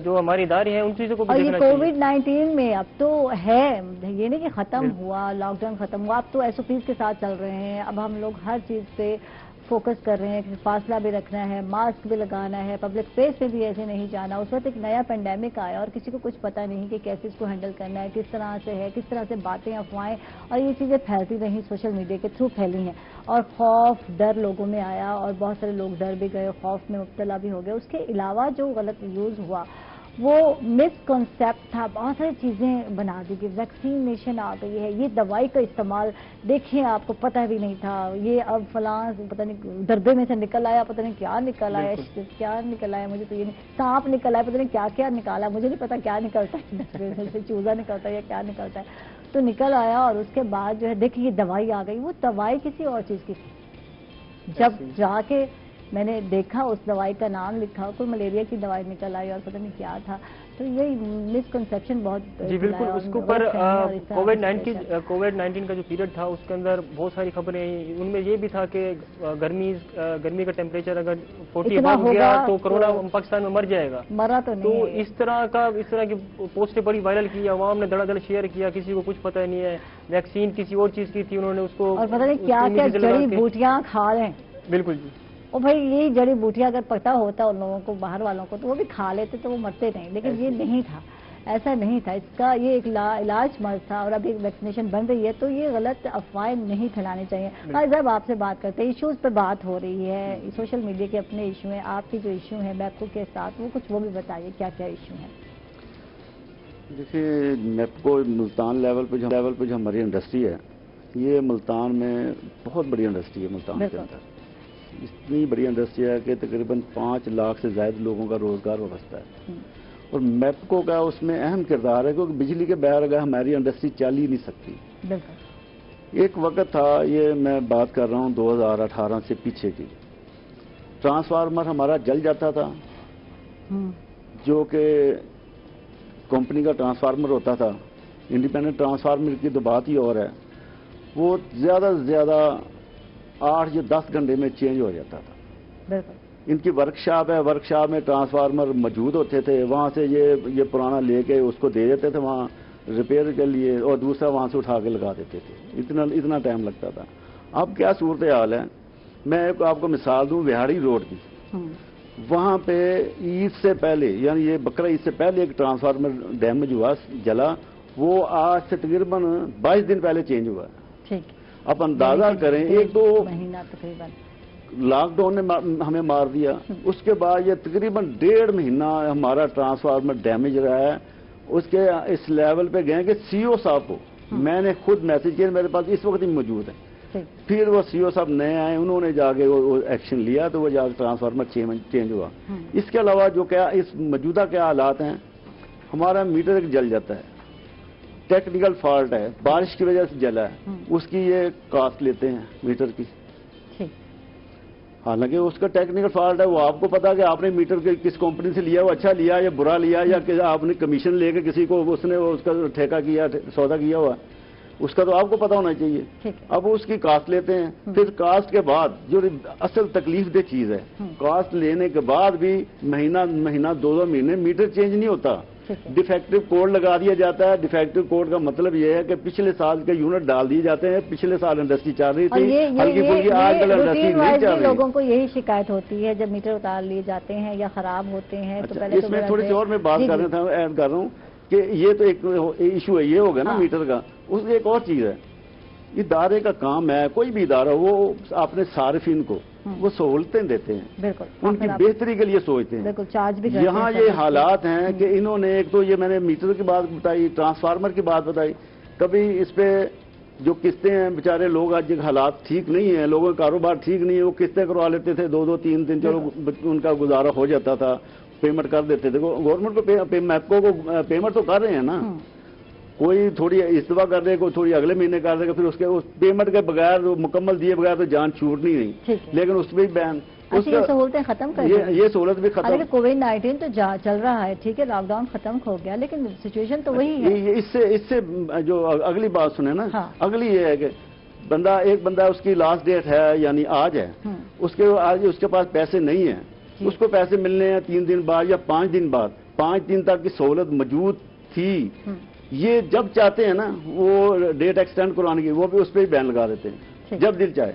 D: جو ہمارے ادارے ہیں ان چیزوں کو
A: اور یہ کووڈ-19 میں اب تو ہے یہ نہیں کہ ختم ہوا لاک ڈاؤن ختم ہوا. اب تو ایس او پیز کے ساتھ چل رہے ہیں. اب ہم لوگ ہر چیز پہ فوکس کر رہے ہیں کہ فاصلہ بھی رکھنا ہے ماسک بھی لگانا ہے پبلک اسپیس میں بھی ایسے نہیں جانا. اس وقت ایک نیا پینڈیمک آیا اور کسی کو کچھ پتہ نہیں کہ کیسے اس کو ہینڈل کرنا ہے کس طرح سے ہے کس طرح سے باتیں افواہیں اور یہ چیزیں پھیلتی رہیں سوشل میڈیا کے تھرو پھیلی ہیں اور خوف ڈر لوگوں میں آیا اور بہت سارے لوگ ڈر بھی گئے خوف میں مبتلا بھی ہو گئے. اس کے علاوہ جو غلط یوز ہوا وہ مس کنسیپٹ تھا. بہت ساری چیزیں بنا دی گئی. ویکسینیشن آ گئی ہے. یہ دوائی کا استعمال دیکھیں آپ کو پتہ بھی نہیں تھا. یہ اب فلاں پتہ نہیں ڈربے میں سے نکل آیا پتہ نہیں کیا نکل آیا کیا نکل آیا مجھے تو یہ نہیں سانپ نکل آیا پتہ نہیں کیا کیا نکالا مجھے نہیں پتا کیا نکلتا ہے ڈسٹبن میں سے چوزا نکلتا ہے یا کیا نکلتا ہے تو نکل آیا. اور اس کے بعد جو ہے دیکھیں یہ دوائی آ گئی. وہ دوائی کسی اور چیز کی تھی. جب جا کے میں نے دیکھا اس دوائی کا نام لکھا کوئی ملیریا کی دوائی نکل آئی اور پتہ نہیں کیا تھا. تو یہ مسکنسیپشن بہت
D: جی بالکل. اس کے اوپر کووڈ-19 کا جو پیریڈ تھا اس کے اندر بہت ساری خبریں ان میں یہ بھی تھا کہ گرمی کا ٹیمپریچر اگر 40 ابو گیا تو کرونا پاکستان میں مر جائے گا.
A: مرا تو نہیں.
D: تو اس طرح کی پوسٹیں بڑی وائرل کی عوام نے دڑا دڑ شیئر کیا. کسی کو کچھ پتہ نہیں ہے. ویکسین کسی اور چیز کی تھی انہوں نے اس کو
A: اور پتہ نہیں کیا کیا جڑی بوٹیاں کھا رہے ہیں.
D: بالکل جی.
A: اور بھائی یہ جڑی بوٹیاں اگر پتہ ہوتا ان لوگوں کو باہر والوں کو تو وہ بھی کھا لیتے تو وہ مرتے نہیں. لیکن یہ نہیں تھا ایسا نہیں تھا. اس کا یہ ایک علاج مرض تھا اور ابھی ویکسینیشن بن رہی ہے تو یہ غلط افواہیں نہیں پھیلانی چاہیے. قاری صاحب آپ سے بات کرتے ہیں ایشوز پہ بات ہو رہی ہے. سوشل میڈیا کے اپنے ایشو ہیں آپ کے جو ایشو ہیں میپکو کے ساتھ وہ کچھ وہ بھی بتائیے کیا کیا ایشو ہیں.
E: دیکھیے میپکو ملتان لیول پہ جو ہماری انڈسٹری ہے یہ ملتان میں بہت بڑی انڈسٹری ہے. ملتان کے اندر اتنی بڑی انڈسٹری ہے کہ تقریباً 5 لاکھ سے زائد لوگوں کا روزگار وابستہ ہے. اور میپکو کا اس میں اہم کردار ہے کیونکہ بجلی کے بغیر اگر ہماری انڈسٹری چل ہی نہیں سکتی. ایک وقت تھا یہ میں بات کر رہا ہوں 2018 سے پیچھے کی ٹرانسفارمر ہمارا جل جاتا تھا جو کہ کمپنی کا ٹرانسفارمر ہوتا تھا. انڈیپینڈنٹ ٹرانسفارمر کی تو بات ہی اور ہے. وہ زیادہ سے زیادہ 8 یا 10 گھنٹے میں چینج ہو جاتا تھا. ان کی ورکشاپ ہے. ورکشاپ میں ٹرانسفارمر موجود ہوتے تھے. وہاں سے یہ پرانا لے کے اس کو دے دیتے تھے وہاں ریپیئر کے لیے اور دوسرا وہاں سے اٹھا کے لگا دیتے تھے. اتنا ٹائم لگتا تھا. اب کیا صورتحال ہے میں آپ کو مثال دوں. وہاڑی روڈ کی وہاں پہ عید سے پہلے یعنی یہ بقرہ عید سے پہلے ایک ٹرانسفارمر ڈیمیج ہوا جلا. وہ آج سے تقریباً 22 دن پہلے چینج ہوا ہے. آپ اندازہ کریں 1-2
A: مہینہ تقریباً
E: لاک ڈاؤن نے ہمیں مار دیا. اس کے بعد یہ تقریباً 1.5 مہینہ ہمارا ٹرانسفارمر ڈیمیج رہا ہے. اس کے اس لیول پہ گئے کہ سی او صاحب کو میں نے خود میسج کیا میرے پاس اس وقت ہی موجود ہے. پھر وہ سی او صاحب نئے آئے انہوں نے جا کے وہ ایکشن لیا تو وہ جا کے ٹرانسفارمر چینج ہوا. اس کے علاوہ جو کیا اس موجودہ کیا حالات ہیں ہمارا میٹر جل جاتا ہے. ٹیکنیکل فالٹ ہے بارش کی وجہ سے جلا ہے. اس کی یہ کاسٹ لیتے ہیں میٹر کی. حالانکہ اس کا ٹیکنیکل فالٹ ہے وہ آپ کو پتا کہ آپ نے میٹر کس کمپنی سے لیا وہ اچھا لیا یا برا لیا یا کہ آپ نے کمیشن لے کے کسی کو اس نے اس کا ٹھیکہ کیا سودا کیا ہوا اس کا تو آپ کو پتا ہونا چاہیے. اب اس کی کاسٹ لیتے ہیں. پھر کاسٹ کے بعد جو اصل تکلیف دہ چیز ہے کاسٹ لینے کے بعد بھی مہینہ 2 مہینے میٹر چینج نہیں ہوتا. ڈیفیکٹو کوڈ لگا دیا جاتا ہے. ڈیفیکٹو کوڈ کا مطلب یہ ہے کہ پچھلے سال کے یونٹ ڈال دیے جاتے ہیں. پچھلے سال انڈسٹری چل رہی تھی ہلکی پھلکی آج کل انڈسٹری نہیں چل رہی.
A: لوگوں کو یہی شکایت ہوتی ہے جب میٹر اتار لیے جاتے ہیں یا خراب ہوتے ہیں.
E: اس میں تھوڑی سی اور میں بات ایڈ کر رہا ہوں کہ یہ تو ایک ایشو ہے یہ ہوگا نا میٹر کا. اس ایک اور چیز ہے ادارے کا کام ہے، کوئی بھی ادارہ وہ اپنے صارفین کو وہ سہولتیں دیتے ہیں،
A: بالکل
E: ان کی بہتری کے لیے سوچتے ہیں،
A: بالکل چارج بھی
E: یہاں یہ حالات ہیں کہ انہوں نے ایک تو یہ میں نے میٹر کی بات بتائی، ٹرانسفارمر کی بات بتائی، کبھی اس پہ جو قسطیں ہیں بیچارے لوگ آج حالات ٹھیک نہیں ہیں، لوگوں کا کاروبار ٹھیک نہیں ہے، وہ قسطیں کروا لیتے تھے 2-2 3 چلو ان کا گزارا ہو جاتا تھا، پیمنٹ کر دیتے تھے، گورنمنٹ کو میپکو کو پیمنٹ تو کر رہے ہیں نا، کوئی تھوڑی اس دفعہ کر دے کوئی تھوڑی اگلے مہینے کر دے گا، پھر اس کے پیمنٹ کے بغیر مکمل دیے بغیر تو جان چھوٹنی نہیں، لیکن اس پہ بین
A: یہ سہولتیں ختم کر
E: یہ سہولت بھی ختم،
A: کووڈ-19 تو چل رہا ہے، ٹھیک ہے لاک ڈاؤن ختم ہو گیا لیکن سچویشن تو وہی ہے۔
E: اس سے جو اگلی بات سنیں نا، اگلی یہ ہے کہ ایک بندہ اس کی لاسٹ ڈیٹ ہے یعنی آج ہے، اس کے پاس پیسے نہیں ہیں، اس کو پیسے ملنے ہیں 3 دن بعد یا 5 دن بعد، 5 دن تک کی سہولت موجود تھی، یہ جب چاہتے ہیں نا وہ ڈیٹ ایکسٹینڈ کروانے کی وہ بھی اس پہ ہی بین لگا دیتے ہیں جب دل چاہے،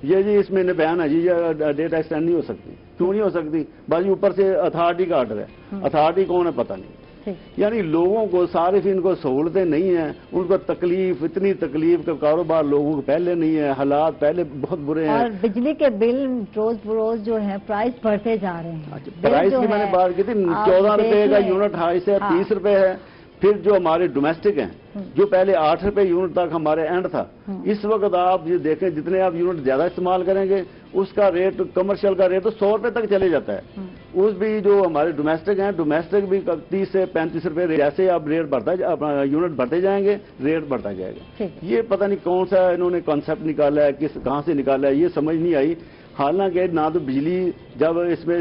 E: یہ جی اس مہینے بین ہے جی یہ ڈیٹ ایکسٹینڈ نہیں ہو سکتی، کیوں نہیں ہو سکتی؟ بس اوپر سے اتھارٹی کا آرڈر ہے، اتھارٹی کون ہے پتہ نہیں، یعنی لوگوں کو صارفین کو سہولتیں نہیں ہیں، ان کو تکلیف، اتنی تکلیف کا کاروبار لوگوں کو پہلے نہیں ہے، حالات پہلے بہت برے ہیں،
A: اور بجلی کے بل روز بروز جو ہے پرائز بڑھتے جا رہے ہیں،
E: پرائز کی میں نے بات کی تھی 14 روپے کا یونٹ ہائی سے 30 روپے ہے، پھر جو ہمارے ڈومیسٹک ہیں جو پہلے 8 روپے یونٹ تک ہمارے اینڈ تھا، اس وقت آپ یہ دیکھیں جتنے آپ یونٹ زیادہ استعمال کریں گے اس کا ریٹ کمرشل کا ریٹ تو 100 روپے تک چلے جاتا ہے، اس بھی جو ہمارے ڈومیسٹک ہیں ڈومیسٹک بھی 30 سے 35 روپے جیسے آپ ریٹ بڑھتا یونٹ بڑھتے جائیں گے ریٹ بڑھتا جائے گا، یہ پتہ نہیں کون سا انہوں نے کانسیپٹ نکالا ہے، کہاں سے نکالا ہے یہ سمجھ نہیں آئی، حالانکہ نہ تو بجلی جب اس میں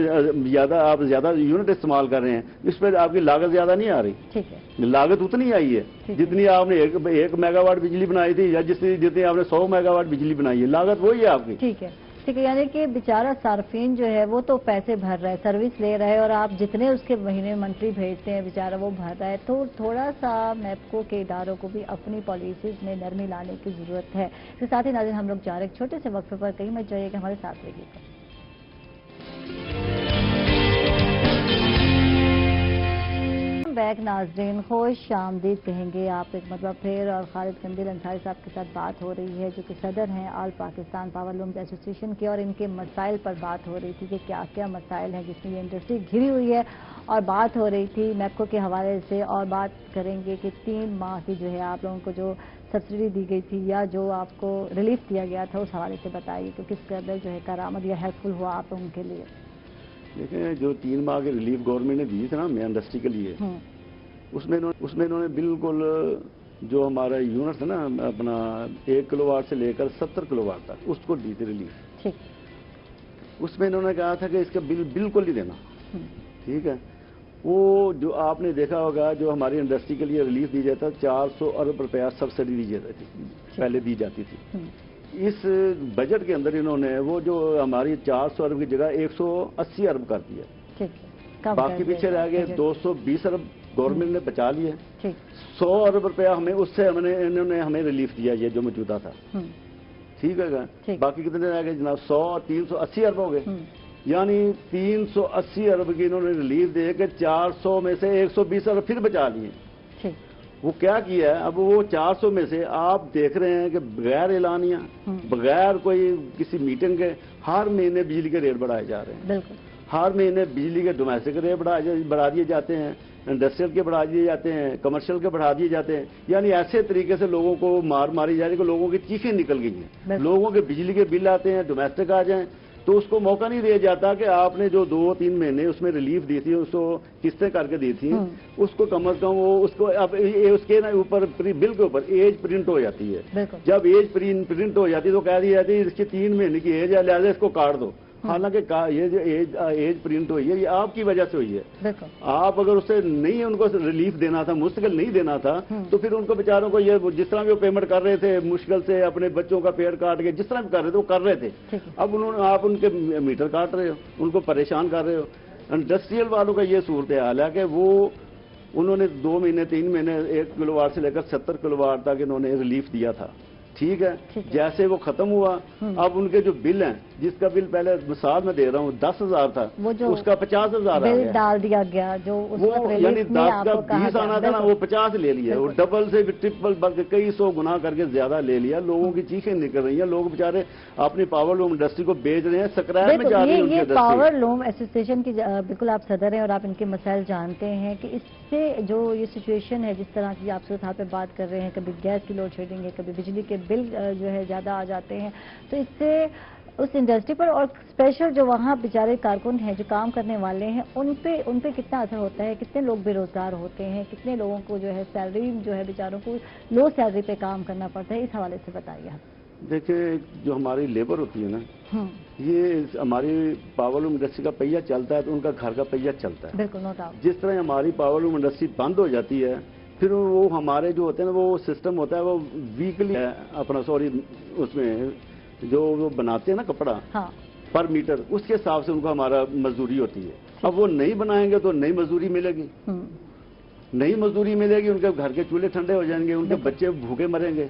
E: آپ زیادہ یونٹ استعمال کر رہے ہیں اس پہ آپ کی لاگت زیادہ نہیں آ رہی، لاگت اتنی آئی ہے جتنی آپ نے 1 میگا واٹ بجلی بنائی تھی یا جتنی آپ نے 100 میگا واٹ بجلی بنائی ہے، لاگت وہی ہے آپ کی، ٹھیک ہے،
A: یعنی کہ بیچارہ صارفین جو ہے وہ تو پیسے بھر رہا ہے، سروس لے رہا ہے اور آپ جتنے اس کے مہینے منتھلی بھیجتے ہیں بیچارہ وہ بھر رہا ہے، تو تھوڑا سا میپکو کے اداروں کو بھی اپنی پالیسیز میں نرمی لانے کی ضرورت ہے۔ اس کے ساتھ ہی ناظرین ہم لوگ جا رہے ایک چھوٹے سے وقفے پر، کہیں مت جائیے کہ ہمارے ساتھ رہیے گا۔ بیک ناظرین خوش آمدید کہیں گے آپ ایک مرتبہ پھر، اور خالد قندیل انصاری صاحب کے ساتھ بات ہو رہی ہے جو کہ صدر ہیں آل پاکستان پاور لومز ایسوسی ایشن کی، اور ان کے مسائل پر بات ہو رہی تھی کہ کیا کیا مسائل ہیں جس میں یہ انڈسٹری گھری ہوئی ہے، اور بات ہو رہی تھی میپکو کے حوالے سے، اور بات کریں گے کہ 3 ماہ کی جو ہے آپ لوگوں کو جو سبسڈی دی گئی تھی یا جو آپ کو ریلیف دیا گیا تھا اس حوالے سے بتائیے کہ کس قدر جو ہے کارآمد یا ہیلپ فل ہوا آپ لوگوں کے لیے۔
E: دیکھیں جو 3 ماہ کے ریلیف گورنمنٹ نے دی تھی نا میں انڈسٹری کے لیے، اس میں انہوں نے بالکل جو ہمارا یونٹ تھا نا اپنا 1 کلو واٹ سے لے کر 70 کلو واٹ تک اس کو دی تھی ریلیف، اس میں انہوں نے کہا تھا کہ اس کا بل بالکل نہیں دینا، ٹھیک ہے، وہ جو آپ نے دیکھا ہوگا جو ہماری انڈسٹری کے لیے ریلیف دی جاتا 400 ارب روپیہ سبسڈی دی جاتی تھی، پہلے دی جاتی تھی، اس بجٹ کے اندر انہوں نے وہ جو ہماری 400 ارب کی جگہ 180 ارب کر دیا، باقی پیچھے رہ گئے 220 ارب گورنمنٹ نے بچا لیے، 100 ارب روپیہ ہمیں اس سے انہوں نے ہمیں ریلیف دیا یہ جو موجودہ تھا، ٹھیک ہے، باقی کتنے رہ گئے جناب 100 380 ارب ہو گئے، یعنی 380 ارب کی انہوں نے ریلیف دے کے 400 میں سے 120 ارب پھر بچا لیے، وہ کیا کیا ہے اب وہ 400 میں سے آپ دیکھ رہے ہیں کہ بغیر اعلانیہ بغیر کوئی کسی میٹنگ کے ہر مہینے بجلی کے ریٹ بڑھائے جا رہے ہیں، ہر مہینے بجلی کے ڈومیسٹک ریٹ بڑھا دیے جاتے ہیں، انڈسٹریل کے بڑھا دیے جاتے ہیں، کمرشل کے بڑھا دیے جاتے ہیں، یعنی ایسے طریقے سے لوگوں کو ماری جا رہی ہے کہ لوگوں کی چیخیں نکل گئی ہیں، لوگوں کے بجلی کے بل آتے ہیں ڈومیسٹک آ جائیں تو اس کو موقع نہیں دیا جاتا کہ آپ نے جو 2-3 مہینے اس میں ریلیف دی تھی اس کو قسطیں کر کے دی تھی اس کو کم از کم وہ اس کو اب اس کے اوپر بل کے اوپر ایج پرنٹ ہو جاتی ہے، جب ایج پرنٹ ہو جاتی ہے تو کہہ دی جاتی ہے اس کی 3 مہینے کی ایج ہے لہٰذا اس کو کاٹ دو، حالانکہ یہ جو ایج پرنٹ ہوئی ہے یہ آپ کی وجہ سے ہوئی ہے، آپ اگر اسے نہیں ان کو ریلیف دینا تھا مستقل نہیں دینا تھا تو پھر ان کو بیچاروں کو یہ جس طرح بھی وہ پیمنٹ کر رہے تھے مشکل سے اپنے بچوں کا پیڑ کاٹ کے جس طرح بھی کر رہے تھے وہ کر رہے تھے، اب آپ ان کے میٹر کاٹ رہے ہو، ان کو پریشان کر رہے ہو، انڈسٹریل والوں کا یہ صورتحال ہے کہ وہ انہوں نے 2 مہینے 3 مہینے 1 کلو واٹ سے لے کر 70 کلو واٹ تک انہوں نے ریلیف دیا تھا، ٹھیک ہے، جیسے وہ ختم ہوا اب ان کے جو بل ہیں، جس کا بل پہلے مثال میں دے رہا ہوں 10,000 تھا، اس کا 50,000
A: بل ڈال دیا گیا، جو
E: وہ یعنی 10 کا 20 آنا تھا نا، وہ 50 لے لیا، وہ ڈبل سے بھی ٹرپل بلکہ کئی سو گنا کر کے زیادہ لے لیا. لوگوں کی چیخیں نکل رہی ہیں، لوگ بیچارے اپنی پاور لوم انڈسٹری کو بیچ رہے ہیں، سکریپ میں جا رہی ہے ان کی انڈسٹری.
A: پاور لوم ایسوسی ایشن کی بالکل آپ صدر ہیں اور آپ ان کے مسائل جانتے ہیں کہ اس سے جو یہ سچویشن ہے، جس طرح کی آپ صورتحال پہ بات کر رہے ہیں، کبھی گیس کی لوڈ شیڈنگ ہے، کبھی بجلی کے بل جو ہے زیادہ آ جاتے ہیں، تو اس سے اس انڈسٹری پر اور اسپیشل جو وہاں بیچارے کارکن ہیں جو کام کرنے والے ہیں ان پہ کتنا اثر ہوتا ہے؟ کتنے لوگ بے روزگار ہوتے ہیں؟ کتنے لوگوں کو جو ہے سیلری جو ہے بیچاروں کو لو سیلری پہ کام کرنا پڑتا ہے؟ اس حوالے سے بتائیے.
E: دیکھیں، جو ہماری لیبر ہوتی ہے نا، یہ ہماری پاور لوم انڈسٹری کا پہیہ چلتا ہے تو ان کا گھر کا پہیہ چلتا ہے.
A: بالکل، نو ڈاؤٹ.
E: جس طرح ہماری پاور لوم انڈسٹری بند ہو جاتی ہے، پھر وہ ہمارے جو ہوتے ہیں نا، وہ سسٹم ہوتا ہے، وہ ویکلی اپنا اس میں جو وہ بناتے ہیں نا کپڑا پر میٹر، اس کے حساب سے ان کو ہمارا مزدوری ہوتی ہے. اب وہ نہیں بنائیں گے تو نئی مزدوری ملے گی، نئی مزدوری ملے گی، ان کے گھر کے چولہے ٹھنڈے ہو جائیں گے، ان کے بچے بھوکے مریں گے.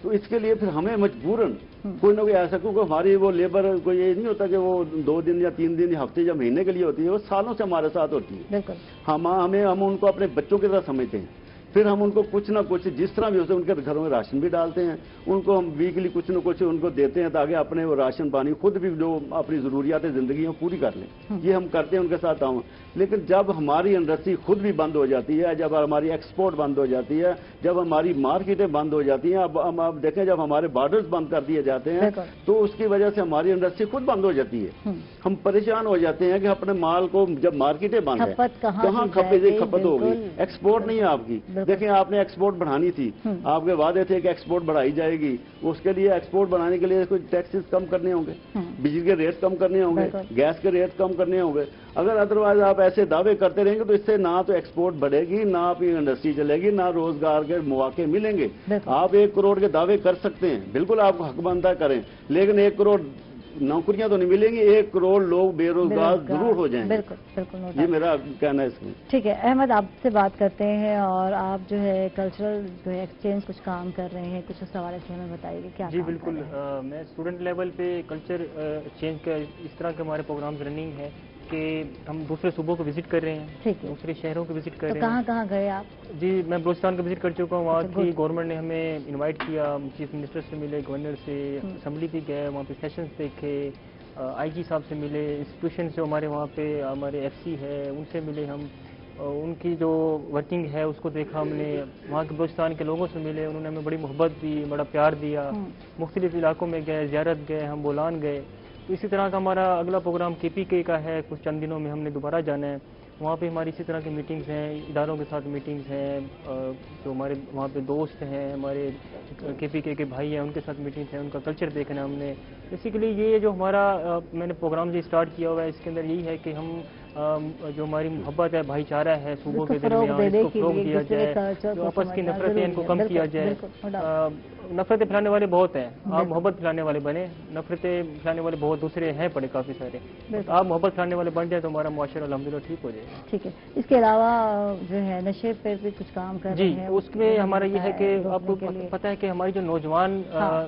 E: تو اس کے لیے پھر ہمیں مجبوراً کوئی نہ کوئی ایسا، کیونکہ ہماری وہ لیبر کوئی یہ نہیں ہوتا کہ وہ 2 دن یا 3 دن یا ہفتے یا مہینے کے لیے ہوتی ہے، وہ سالوں سے ہمارے ساتھ ہوتی ہے. ہم ان کو اپنے بچوں کی طرح سمجھتے ہیں. پھر ہم ان کو کچھ نہ کچھ جس طرح بھی ہوتے ہیں ان کے گھروں میں راشن بھی ڈالتے ہیں، ان کو ہم ویکلی کچھ نہ کچھ ان کو دیتے ہیں تاکہ اپنے وہ راشن پانی خود بھی جو اپنی ضروریات زندگی میں پوری کر لیں. یہ ہم کرتے ہیں ان کے ساتھ تعاون. لیکن جب ہماری انڈسٹری خود بھی بند ہو جاتی ہے، جب ہماری ایکسپورٹ بند ہو جاتی ہے، جب ہماری مارکیٹیں بند ہو جاتی ہیں، اب آپ دیکھیں جب ہمارے بارڈرز بند کر دیے جاتے ہیں تو اس کی وجہ سے ہماری انڈسٹری خود بند ہو جاتی ہے. ہم پریشان ہو جاتے ہیں کہ اپنے مال کو جب مارکیٹیں بند ہیں کہاں کھپت ہوگی، ایکسپورٹ نہیں ہے آپ کی. دیکھیں، آپ نے ایکسپورٹ بڑھانی تھی، آپ کے وعدے تھے کہ ایکسپورٹ بڑھائی جائے گی، اس کے لیے ایکسپورٹ بڑھانے کے لیے کوئی ٹیکسز کم کرنے ہوں گے، بجلی کے ریٹ کم کرنے ہوں گے، گیس کے ریٹ کم کرنے ہوں گے. اگر ادروائز آپ ایسے دعوے کرتے رہیں گے تو اس سے نہ تو ایکسپورٹ بڑھے گی، نہ آپ کی انڈسٹری چلے گی، نہ روزگار کے مواقع ملیں گے. آپ 1 کروڑ کے دعوے کر سکتے ہیں، بالکل آپ کو حق بنتا ہے کریں، لیکن 1 کروڑ نوکریاں تو نہیں ملیں گی، 1 کروڑ لوگ بے روزگار ضرور ہو جائیں گے. بالکل، یہ میرا کہنا ہے اس میں.
A: ٹھیک ہے احمد، آپ سے بات کرتے ہیں اور آپ جو ہے کلچرل جو ہے ایکسچینج کچھ کام کر رہے ہیں، کچھ اس حوالے سے ہمیں بتائیے کہ کیا.
D: جی بالکل، میں اسٹوڈنٹ لیول پہ کلچر ایکسچینج کا اس طرح کے ہمارے پروگرامز رننگ ہے کہ ہم دوسرے صوبوں کو وزٹ کر رہے ہیں، دوسرے شہروں کو وزٹ کر رہے ہیں.
A: کہاں گئے آپ؟
D: جی میں بلوچستان کا وزٹ کر چکا ہوں. وہاں کی گورنمنٹ نے ہمیں انوائٹ کیا، چیف منسٹر سے ملے، گورنر سے، اسمبلی بھی گئے، وہاں پہ سیشنز دیکھے، آئی جی صاحب سے ملے، انسٹیٹیوشن سے ہمارے وہاں پہ ہمارے ایف سی ہے ان سے ملے ہم، ان کی جو ورکنگ ہے اس کو دیکھا ہم نے. وہاں کے بلوچستان کے لوگوں سے ملے، انہوں نے ہمیں بڑی محبت دی، بڑا پیار دیا. مختلف علاقوں میں گئے، زیارت گئے، ہم بولان گئے. تو اسی طرح کا ہمارا اگلا پروگرام کے پی کے کا ہے، کچھ چند دنوں میں ہم نے دوبارہ جانا ہے. وہاں پہ ہماری اسی طرح کی میٹنگز ہیں، اداروں کے ساتھ میٹنگز ہیں، جو ہمارے وہاں پہ دوست ہیں، ہمارے کے پی کے بھائی ہیں، ان کے ساتھ میٹنگز ہیں، ان کا کلچر دیکھنا ہم نے. بیسیکلی یہ جو ہمارا میں نے پروگرام جو اسٹارٹ کیا ہوا ہے اس کے اندر یہی ہے کہ ہم جو ہماری محبت ہے، بھائی چارہ ہے صوبوں کے درمیان، اس کو فروغ دیا جائے، جو آپس کی نفرتیں ان کو کم کیا جائے. نفرتیں پھیلانے والے بہت ہیں، آپ محبت پھیلانے والے بنے. نفرتیں پھیلانے والے بہت دوسرے ہیں پڑے کافی سارے، آپ محبت پھیلانے والے بن جائیں تو ہمارا معاشرہ الحمدللہ ٹھیک ہو جائے.
A: ٹھیک ہے. اس کے علاوہ جو ہے نشے پہ بھی کچھ کام کر رہے ہیں؟
D: جی اس میں ہمارا یہ ہے کہ آپ کو پتہ ہے کہ ہماری جو نوجوان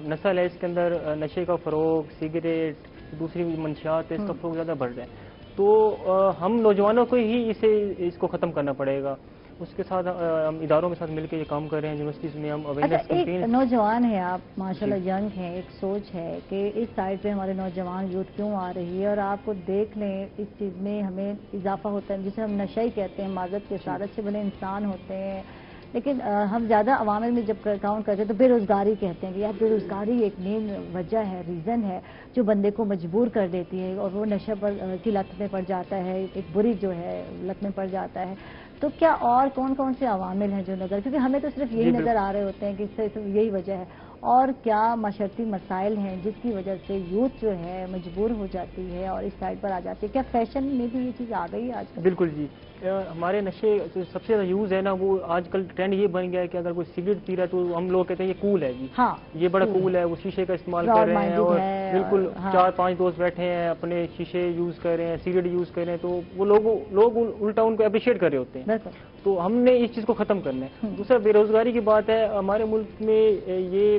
D: نسل ہے اس کے اندر نشے کا فروغ، سگریٹ، دوسری منشیات ہے، اس کا فروغ زیادہ بڑھ رہا ہے. تو ہم نوجوانوں کو ہی اس کو ختم کرنا پڑے گا. اس کے ساتھ ہم اداروں کے ساتھ مل کے یہ کام کر رہے ہیں. یونیورسٹیز میں ہم اویئرنیس کیمپین.
A: ایک نوجوان ہے آپ ماشاءاللہ ینگ ہیں، ایک سوچ ہے کہ اس سائڈ پہ ہمارے نوجوان یوتھ کیوں آ رہی ہے، اور آپ کو دیکھ لیں اس چیز میں ہمیں اضافہ ہوتا ہے جسے ہم نشہ ہی کہتے ہیں. معذرت کے ساتھ اچھے بنے انسان ہوتے ہیں، لیکن ہم زیادہ عوامل میں جب کاؤنٹ کرتے ہیں تو بے روزگاری کہتے ہیں کہ یار بے روزگاری ایک مین وجہ ہے، ریزن ہے جو بندے کو مجبور کر دیتی ہے اور وہ نشہ کی لت میں پڑ جاتا ہے، ایک بری جو ہے لت میں پڑ جاتا ہے. تو کیا اور کون سے عوامل ہیں جو نظر، کیونکہ ہمیں تو صرف یہی نظر آ رہے ہوتے ہیں کہ اس سے یہی وجہ ہے، اور کیا معاشرتی مسائل ہیں جس کی وجہ سے یوتھ جو ہے مجبور ہو جاتی ہے اور اس سائڈ پر آ جاتی ہے؟ کیا فیشن میں بھی یہ چیز آ گئی ہے آج کل؟
D: بالکل جی، ہمارے نشے سب سے زیادہ یوز ہے نا، وہ آج کل ٹرینڈ یہ بن گیا ہے کہ اگر کوئی سگریٹ پی رہا ہے تو ہم لوگ کہتے ہیں یہ کول ہے جی.
A: ہاں
D: یہ بڑا کول ہے، وہ شیشے کا استعمال کر رہے ہیں اور بالکل 4-5 دوست بیٹھے ہیں اپنے شیشے یوز کر رہے ہیں، سگریٹ یوز کر رہے ہیں، تو وہ لوگ الٹا ان کو اپریشیٹ کر رہے ہوتے ہیں. تو ہم نے اس چیز کو ختم کرنا ہے. دوسرا بے روزگاری کی بات ہے. ہمارے ملک میں یہ